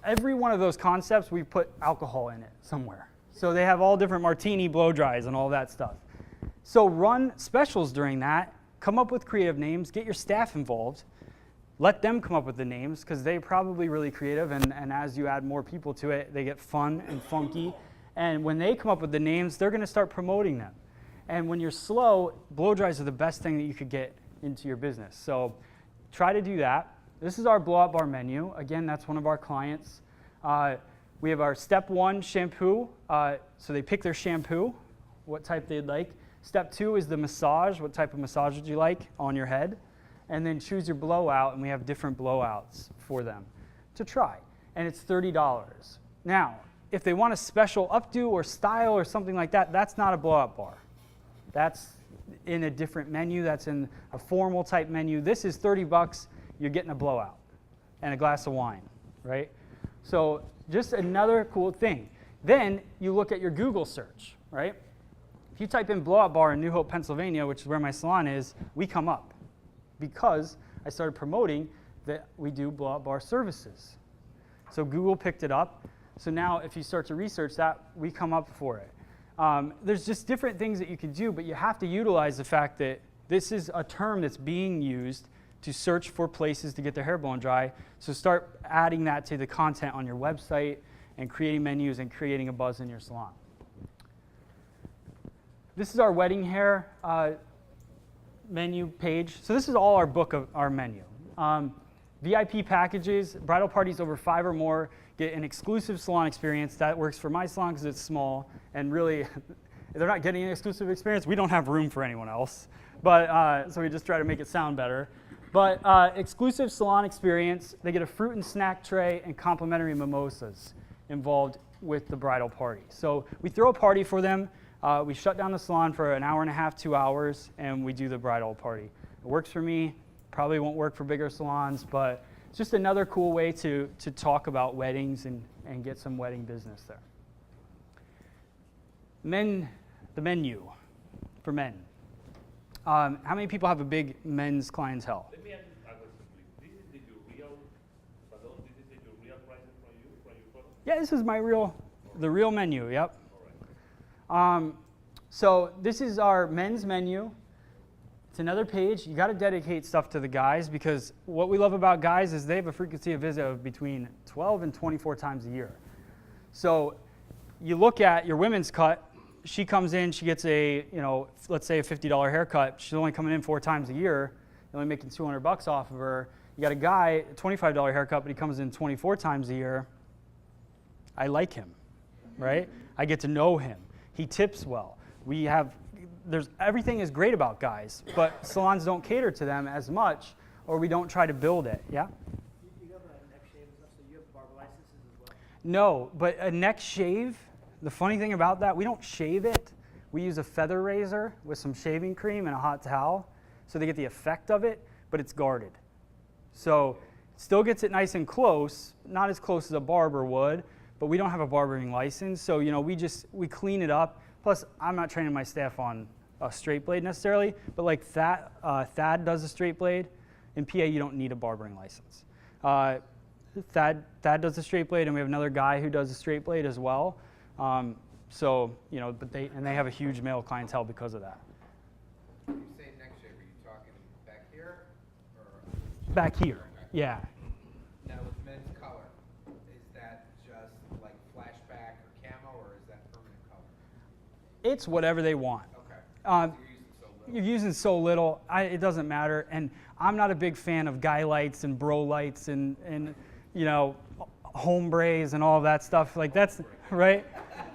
every one of those concepts, we put alcohol in it somewhere. So they have all different martini blow dries and all that stuff. So run specials during that, come up with creative names, get your staff involved, let them come up with the names because they're probably really creative, and as you add more people to it, they get fun and funky. And when they come up with the names, they're going to start promoting them. And when you're slow, blow dries are the best thing that you could get into your business. So try to do that. This is our blowout bar menu. Again, that's one of our clients. We have our step 1 shampoo. So they pick their shampoo, what type they'd like. Step 2 is the massage. What type of massage would you like on your head? And then choose your blowout, and we have different blowouts for them to try. And it's $30. Now, if they want a special updo or style or something like that, that's not a blowout bar. That's in a different menu. That's in a formal type menu. This is $30. You're getting a blowout and a glass of wine, right? So just another cool thing. Then you look at your Google search, right? If you type in blowout bar in New Hope, Pennsylvania, which is where my salon is, we come up because I started promoting that we do blowout bar services. So Google picked it up. So now if you start to research that, we come up for it. There's just different things that you can do, but you have to utilize the fact that this is a term that's being used to search for places to get their hair blown dry. So start adding that to the content on your website and creating menus and creating a buzz in your salon. This is our wedding hair menu page. So this is all our book of our menu. VIP packages, bridal parties over 5 or more get an exclusive salon experience. That works for my salon because it's small, and really, they're not getting an exclusive experience. We don't have room for anyone else, but so we just try to make it sound better. But exclusive salon experience, they get a fruit and snack tray and complimentary mimosas involved with the bridal party. So we throw a party for them. We shut down the salon for an hour and a half, 2 hours, and we do the bridal party. It works for me. Probably won't work for bigger salons, but it's just another cool way to talk about weddings and get some wedding business there. The menu for men. How many people have a big men's clientele? Let me ask you a question, please. This is your real salon? This is your real prices from your product? Yeah, this is the real menu, yep. All right. So this is our men's menu. It's another page. You got to dedicate stuff to the guys because what we love about guys is they have a frequency of visit of between 12 and 24 times a year. So you look at your women's cut. She comes in, she gets a, let's say a $50 haircut. She's only coming in 4 times a year. You're only making $200 off of her. You got a guy, a $25 haircut, but he comes in 24 times a year. I like him, right? I get to know him. He tips well. Everything is great about guys, but salons don't cater to them as much, or we don't try to build it. Yeah? You have a neck shave and stuff, so you have barber licenses as well? No, but a neck shave, the funny thing about that, we don't shave it. We use a feather razor with some shaving cream and a hot towel, so they get the effect of it, but it's guarded. So it still gets it nice and close, not as close as a barber would, but we don't have a barbering license, so we clean it up. Plus, I'm not training my staff on a straight blade necessarily, but like Thad does a straight blade. In PA, you don't need a barbering license. Thad does a straight blade, and we have another guy who does a straight blade as well. But they have a huge male clientele because of that. When you say neck shave, are you talking back here or? Back here, yeah. Now with men's color, is that just like flashback or camo, or is that permanent color? It's whatever they want. Okay. You're using so little, it doesn't matter. And I'm not a big fan of guy lights and bro lights and you know, hombres and all of that stuff. Like that's, right?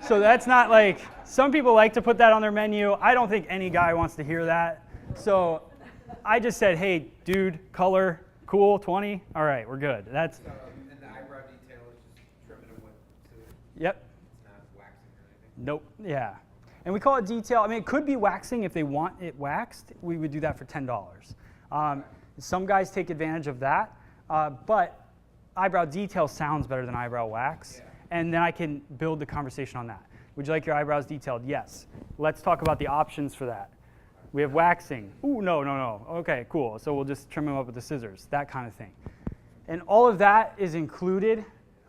So that's not like, some people like to put that on their menu. I don't think any guy wants to hear that. So I just said, hey, dude, color, cool, 20. All right, we're good. That's, So, and the eyebrow detail is just trimming them with, so yep. it's not waxing or anything? Nope. Yeah. And we call it detail. I mean, it could be waxing if they want it waxed. We would do that for $10. Some guys take advantage of that, but eyebrow detail sounds better than eyebrow wax. Yeah. And then I can build the conversation on that. Would you like your eyebrows detailed? Yes. Let's talk about the options for that. We have waxing. Ooh, no. Okay, cool. So we'll just trim them up with the scissors, that kind of thing. And all of that is included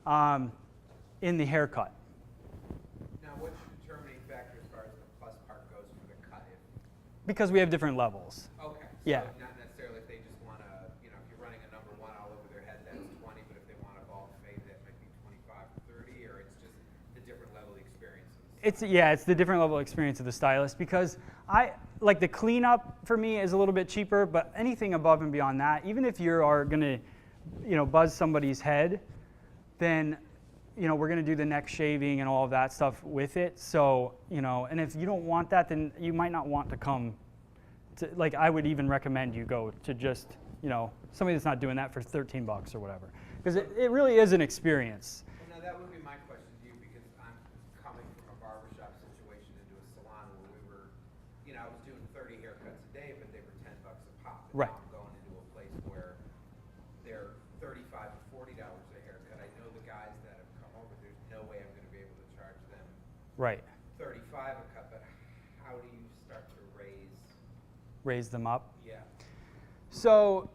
in the haircut. Now, what's the determining factor as far as the plus part goes for the cut? Because we have different levels. Okay. So Yeah. not necessarily if they just want to, you know, if you're running a number 1 all over their head, that's 20, but if they want a bald fade, that might be 25 or 30, or it's just the different level of experiences. It's the different level of experience of the stylist, because I like the cleanup for me is a little bit cheaper, but anything above and beyond that, even if you are gonna, you know, buzz somebody's head, then, you know, we're gonna do the neck shaving and all of that stuff with it. So, you know, and if you don't want that, then you might not want to come to, like, I would even recommend you go to just, you know, somebody that's not doing that for $13 or whatever, because it really is an experience. Well, now that would be my question to you, because I'm coming from a barbershop situation into a salon where we were, you know, I was doing 30 haircuts a day, but they were $10 a pop. And Right. Now I'm going into a place where they're $35 to $40 a haircut. I know the guys that have come over, there's no way I'm going to be able to charge them Right. 35 a cut, but how do you start to Raise them up. yeah. So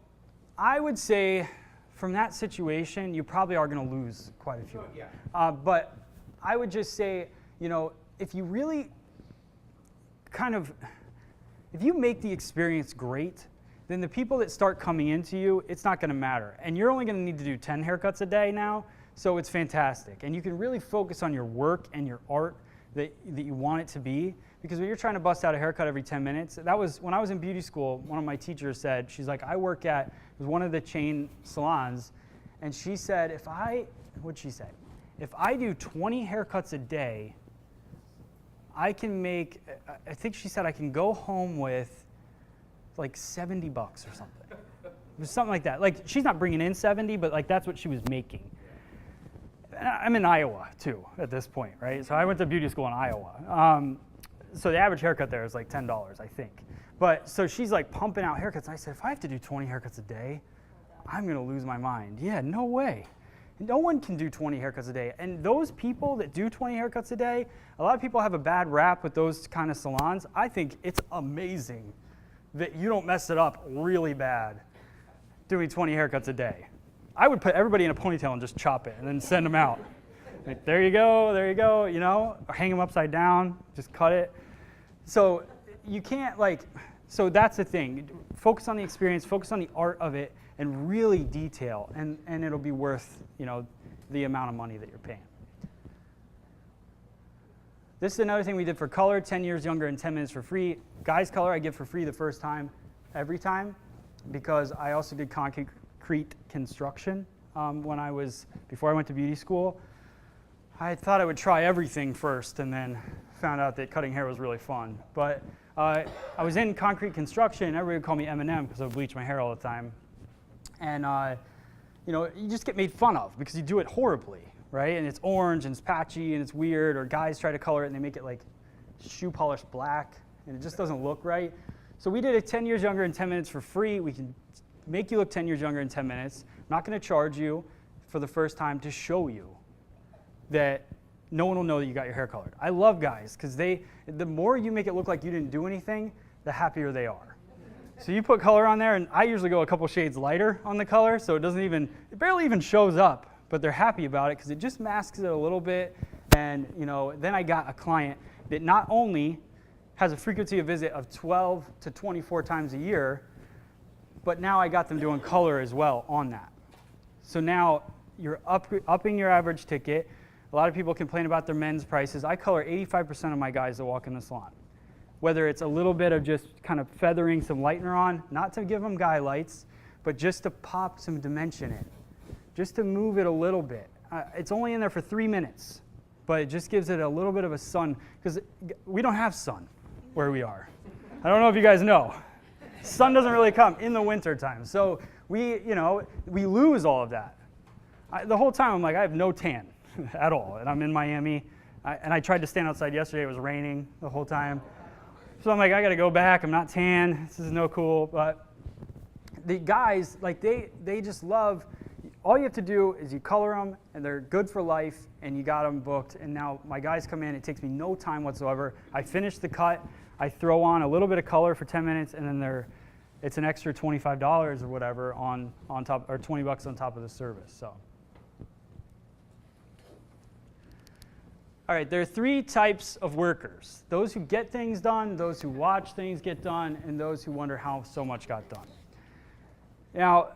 I would say from that situation, you probably are going to lose quite a few. Oh, yeah. But I would just say, you know, if you really if you make the experience great, then the people that start coming into you, it's not going to matter. And you're only going to need to do 10 haircuts a day now, so it's fantastic. And you can really focus on your work and your art that you want it to be. Because when you're trying to bust out a haircut every 10 minutes, that was, when I was in beauty school, one of my teachers said, she's like, I work at, it was one of the chain salons, and she said, what'd she say? If I do 20 haircuts a day, I can make, I think she said I can go home with like $70 or something. It was something like that. Like, she's not bringing in 70, but like that's what she was making. I'm in Iowa too at this point, right? So I went to beauty school in Iowa. So the average haircut there is like $10, I think. But so she's like pumping out haircuts. I said, if I have to do 20 haircuts a day, I'm gonna lose my mind. Yeah, no way. No one can do 20 haircuts a day. And those people that do 20 haircuts a day, a lot of people have a bad rap with those kind of salons. I think it's amazing that you don't mess it up really bad doing 20 haircuts a day. I would put everybody in a ponytail and just chop it and then send them out. Like, there you go, you know, or hang them upside down, just cut it. So you can't so that's the thing. Focus on the experience, focus on the art of it, and really detail, and it'll be worth, you know, the amount of money that you're paying. This is another thing we did for color, 10 years younger and 10 minutes for free. Guys color I give for free the first time, every time, because I also did concrete construction before I went to beauty school. I thought I would try everything first and then found out that cutting hair was really fun. But I was in concrete construction, and everybody would call me Eminem because I would bleach my hair all the time. And you know, you just get made fun of because you do it horribly, right? And it's orange and it's patchy and it's weird, or guys try to color it and they make it like shoe polish black and it just doesn't look right. So we did it 10 years younger in 10 minutes for free. We can make you look 10 years younger in 10 minutes. I'm not going to charge you for the first time to show you that no one will know that you got your hair colored. I love guys because the more you make it look like you didn't do anything, the happier they are. So you put color on there, and I usually go a couple shades lighter on the color, so it barely even shows up, but they're happy about it because it just masks it a little bit. And you know, then I got a client that not only has a frequency of visit of 12 to 24 times a year, but now I got them doing color as well on that. So now you're upping your average ticket. A lot of people complain about their men's prices. I color 85% of my guys that walk in the salon. Whether it's a little bit of just kind of feathering some lightener on, not to give them guy lights, but just to pop some dimension in, just to move it a little bit. It's only in there for 3 minutes, but it just gives it a little bit of a sun, because we don't have sun where we are. I don't know if you guys know. Sun doesn't really come in the winter time. So we lose all of that. The whole time I'm like, I have no tan at all. And I'm in Miami. And I tried to stand outside yesterday. It was raining the whole time. So I'm like, I got to go back. I'm not tan. This is no cool. But the guys, like they just love, all you have to do is you color them and they're good for life and you got them booked. And now my guys come in. It takes me no time whatsoever. I finish the cut. I throw on a little bit of color for 10 minutes, and then it's an extra $25 or whatever on top, or $20 on top of the service. So, all right, there are 3 types of workers: those who get things done, those who watch things get done, and those who wonder how so much got done. Now,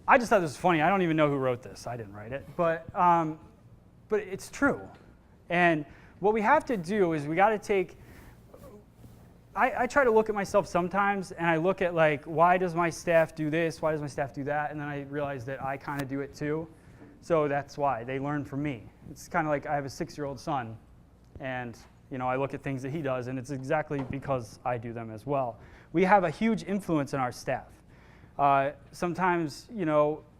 I just thought this was funny. I don't even know who wrote this. I didn't write it, but it's true. And what we have to do is we got to take. I try to look at myself sometimes, and I look at, like, why does my staff do this? Why does my staff do that? And then I realize that I kind of do it too. So that's why they learn from me. It's kind of like I have a 6-year-old son, and I look at things that he does, and it's exactly because I do them as well. We have a huge influence in our staff. Sometimes,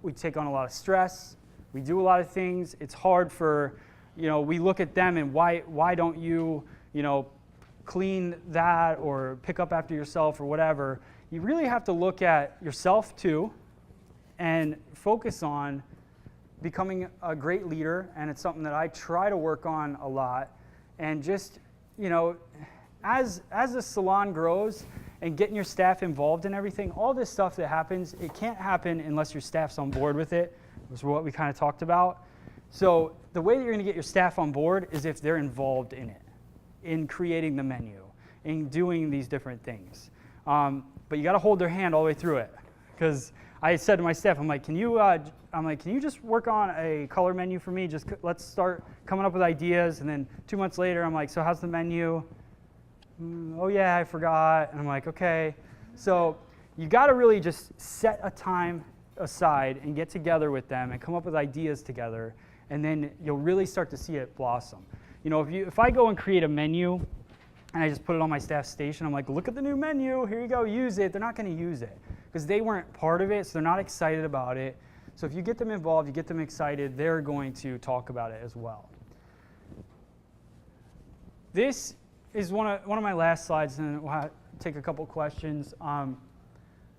we take on a lot of stress. We do a lot of things. It's hard for, we look at them and why don't you, clean that or pick up after yourself or whatever. You really have to look at yourself too and focus on becoming a great leader. And it's something that I try to work on a lot. And just, as the salon grows and getting your staff involved in everything, all this stuff that happens, it can't happen unless your staff's on board with it, which is what we kind of talked about. So the way that you're going to get your staff on board is if they're involved in it, in creating the menu, in doing these different things. But you got to hold their hand all the way through it. Because I said to my staff, I'm like, can you just work on a color menu for me? Just let's start coming up with ideas. And then 2 months later, I'm like, so how's the menu? Oh yeah, I forgot. And I'm like, okay. So you got to really just set a time aside and get together with them and come up with ideas together. And then you'll really start to see it blossom. If I go and create a menu and I just put it on my staff station, I'm like, look at the new menu, here you go, use it. They're not going to use it because they weren't part of it, so they're not excited about it. So if you get them involved, you get them excited, they're going to talk about it as well. This is one of my last slides, and we'll take a couple questions.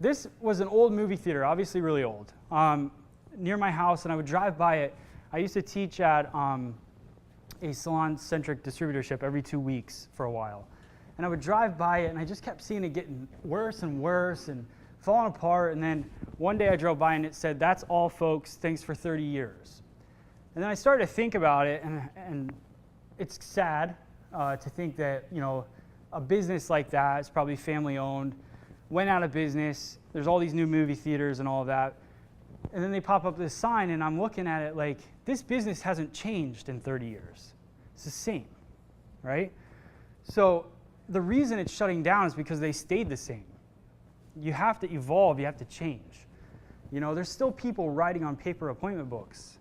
This was an old movie theater, obviously really old, near my house, and I would drive by it. I used to teach at a salon-centric distributorship every 2 weeks for a while. And I would drive by it, and I just kept seeing it getting worse and worse and falling apart. And then one day I drove by, and it said, "That's all, folks. Thanks for 30 years." And then I started to think about it, and it's sad to think that, a business like that is probably family-owned, went out of business. There's all these new movie theaters and all of that. And then they pop up this sign, and I'm looking at it like, this business hasn't changed in 30 years. It's the same, right? So the reason it's shutting down is because they stayed the same. You have to evolve, you have to change. There's still people writing on paper appointment books.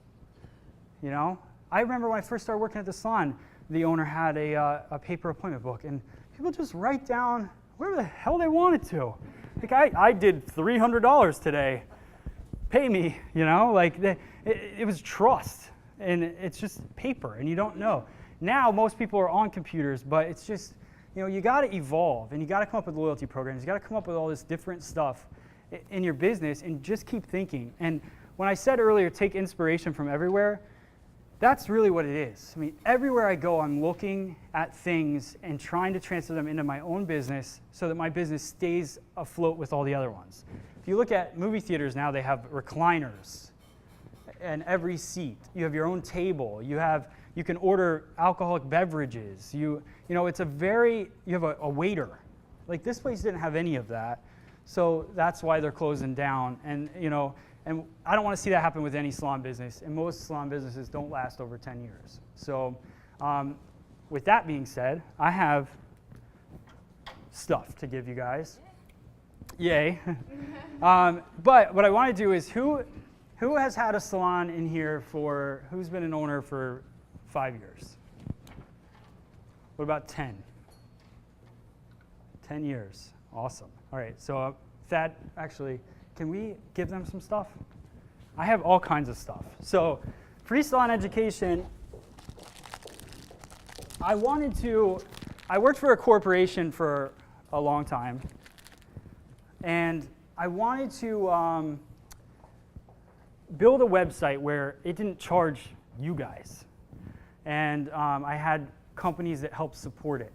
I remember when I first started working at the salon, the owner had a paper appointment book, and people just write down whatever the hell they wanted to. Like, I did $300 today. Pay me, it was trust, and it's just paper, and you don't know. Now most people are on computers, but it's just, you got to evolve, and you got to come up with loyalty programs. You got to come up with all this different stuff in your business, and just keep thinking. And when I said earlier, take inspiration from everywhere, that's really what it is. Everywhere I go, I'm looking at things and trying to transfer them into my own business so that my business stays afloat with all the other ones. If you look at movie theaters now, they have recliners and every seat. You have your own table. You can order alcoholic beverages. You have a waiter. Like, this place didn't have any of that. So that's why they're closing down. And And I don't want to see that happen with any salon business, and most salon businesses don't last over 10 years. So with that being said, I have stuff to give you guys. Yay. But what I want to do is, who has had a salon in here who's been an owner for 5 years? What about 10? 10 years. Awesome. All right, so Thad, actually, can we give them some stuff? I have all kinds of stuff. So free salon education, I worked for a corporation for a long time, and I wanted to build a website where it didn't charge you guys. And I had companies that helped support it.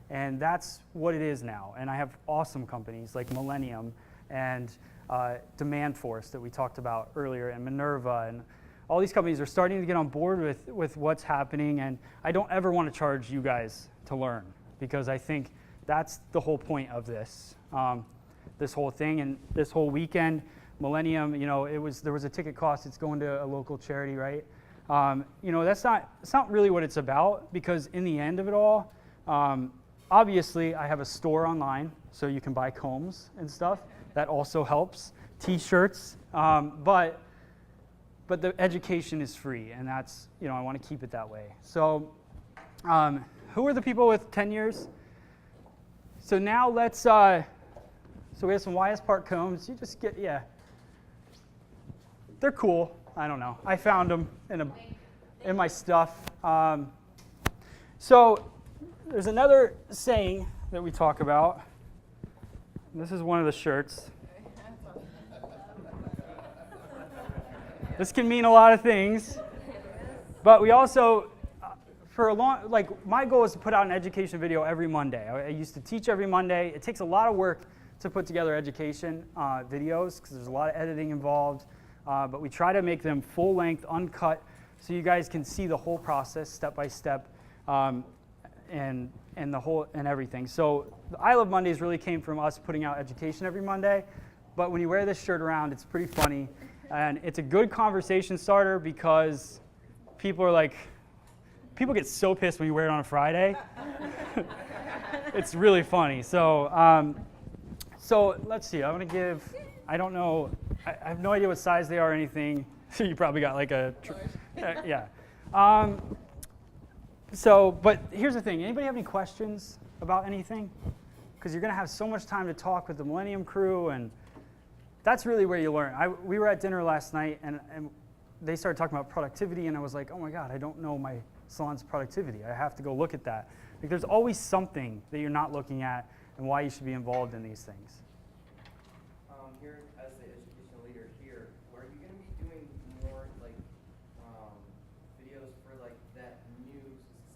And that's what it is now. And I have awesome companies like Millennium and Demand Force that we talked about earlier, and Minerva, and all these companies are starting to get on board with what's happening. And I don't ever want to charge you guys to learn, because I think that's the whole point of this, this whole thing. And this whole weekend, Millennium, there was a ticket cost. It's going to a local charity, right? That's not really what it's about, because in the end of it all, obviously I have a store online, so you can buy combs and stuff. That also helps. T-shirts, but the education is free, and that's, I want to keep it that way. So who are the people with 10 years? So now let's, so we have some YS Park combs. You just get, yeah. They're cool. I don't know. I found them in my stuff. So there's another saying that we talk about. This is one of the shirts. This can mean a lot of things, but we also, for a long, my goal is to put out an education video every Monday. I used to teach every Monday. It takes a lot of work to put together education videos, because there's a lot of editing involved, but we try to make them full length, uncut, so you guys can see the whole process step by step, and the whole and everything. So the I Love Mondays really came from us putting out education every Monday, but when you wear this shirt around, it's pretty funny. And it's a good conversation starter, because people get so pissed when you wear it on a Friday. It's really funny. So, so let's see. I'm going to give, I don't know, I have no idea what size they are or anything. So you probably got like a, yeah. But here's the thing. Anybody have any questions about anything? Because you're going to have so much time to talk with the Millennium crew, and that's really where you learn. We were at dinner last night, and they started talking about productivity, and I was like, oh my God, I don't know my salon's productivity. I have to go look at that. Like, there's always something that you're not looking at, and why you should be involved in these things. Here, as the educational leader here, are you going to be doing more videos for that new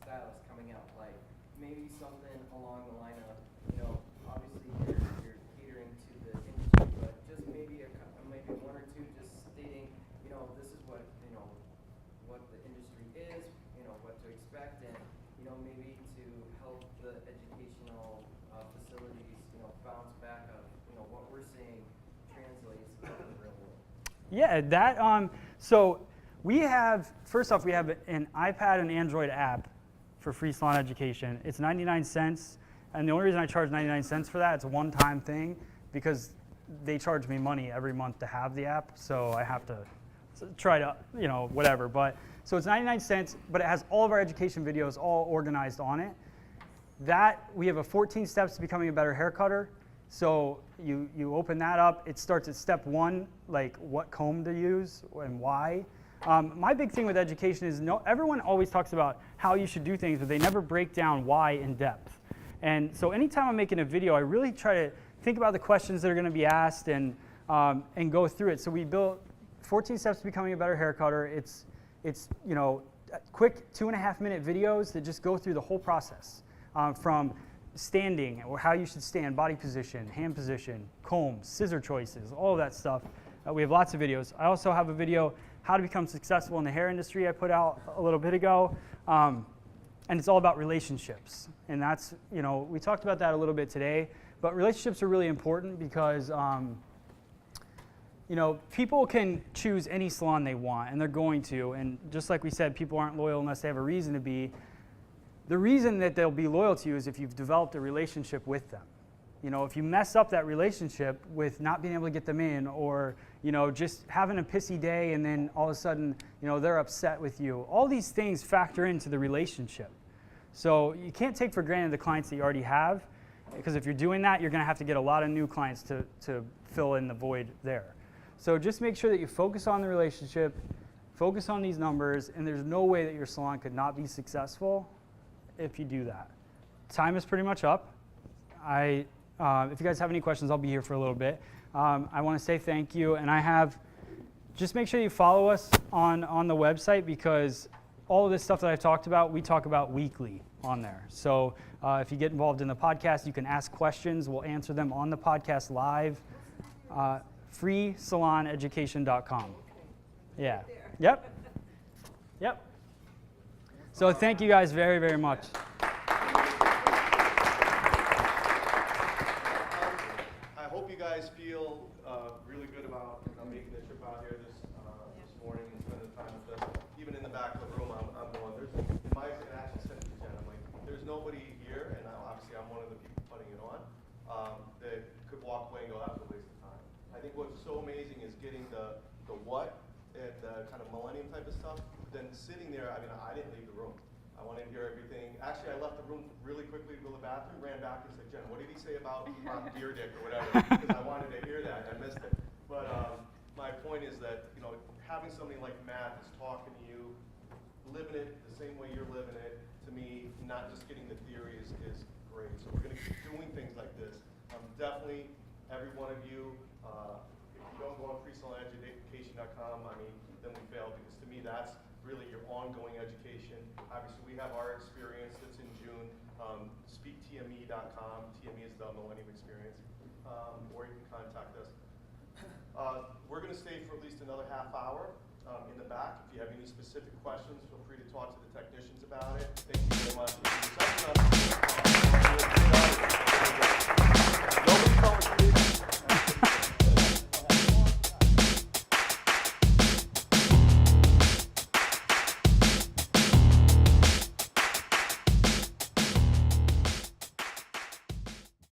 style that's coming out? Like maybe something along the line of, obviously you're catering to the industry, but just maybe maybe one or two just stating, this is what what the industry is, what to expect, and maybe to help the educational facilities, bounce back of what we're seeing translates into the real world. Yeah, that, so first off, we have an iPad and Android app for free salon education. It's 99 cents, and the only reason I charge 99 cents for that, it's a one-time thing, because they charge me money every month to have the app, so I have to try to, whatever. But so it's 99 cents, but it has all of our education videos all organized on it. We have a 14 steps to becoming a better hair cutter. So you open that up. It starts at step 1, like what comb to use and why. My big thing with education is everyone always talks about how you should do things, but they never break down why in depth. And so anytime I'm making a video, I really try to think about the questions that are going to be asked and go through it. So we built 14 steps to becoming a better hair cutter. It's quick 2.5-minute videos that just go through the whole process, from standing, or how you should stand, body position, hand position, combs, scissor choices, all of that stuff. We have lots of videos. I also have a video, how to become successful in the hair industry, I put out a little bit ago. And it's all about relationships. And that's, we talked about that a little bit today, but relationships are really important because you know, people can choose any salon they want, and they're going to. And just like we said, people aren't loyal unless they have a reason to be. The reason that they'll be loyal to you is if you've developed a relationship with them. You know, if you mess up that relationship with not being able to get them in, or, you know, just having a pissy day and then all of a sudden, you know, they're upset with you. All these things factor into the relationship. So you can't take for granted the clients that you already have, because if you're doing that, you're going to have to get a lot of new clients to fill in the void there. So just make sure that you focus on the relationship, focus on these numbers, and there's no way that your salon could not be successful if you do that. Time is pretty much up. If you guys have any questions, I'll be here for a little bit. I want to say thank you, and just make sure you follow us on the website, because all of this stuff that I've talked about, we talk about weekly on there. So if you get involved in the podcast, you can ask questions. We'll answer them on the podcast live. FreeSalonEducation.com. Yeah. Yep. Yep. So thank you guys very, very much. I hope you guys feel really good about making the trip out here this morning and spending time with us. Even in the back of the room, I'm going. I actually said to Jen, I'm like, there's nobody here, and obviously I'm one of the people putting it on, that could walk away and go, that was a waste of time. I think what's so amazing is getting the what and the kind of millennium type of stuff, but then sitting there, I mean, I didn't leave the room. I wanted to hear everything. Actually, I left the room really quickly to go to the bathroom, ran back and said, Jen, what did he say about deer dick or whatever? Because I wanted to hear that, and I missed it. But my point is that, you know, having somebody like Matt that's talking to you, living it the same way you're living it, to me, not just getting the theory is great. So we're going to keep doing things like this. Definitely, every one of you, if you don't go on FreeSalonEducation.com, I mean, then we fail, because to me, that's really your ongoing education. Obviously, we have our experience that's in June. SpeakTME.com. TME is the Millennium Experience. Or you can contact us. We're going to stay for at least another half hour in the back. If you have any specific questions, feel free to talk to the technicians about it.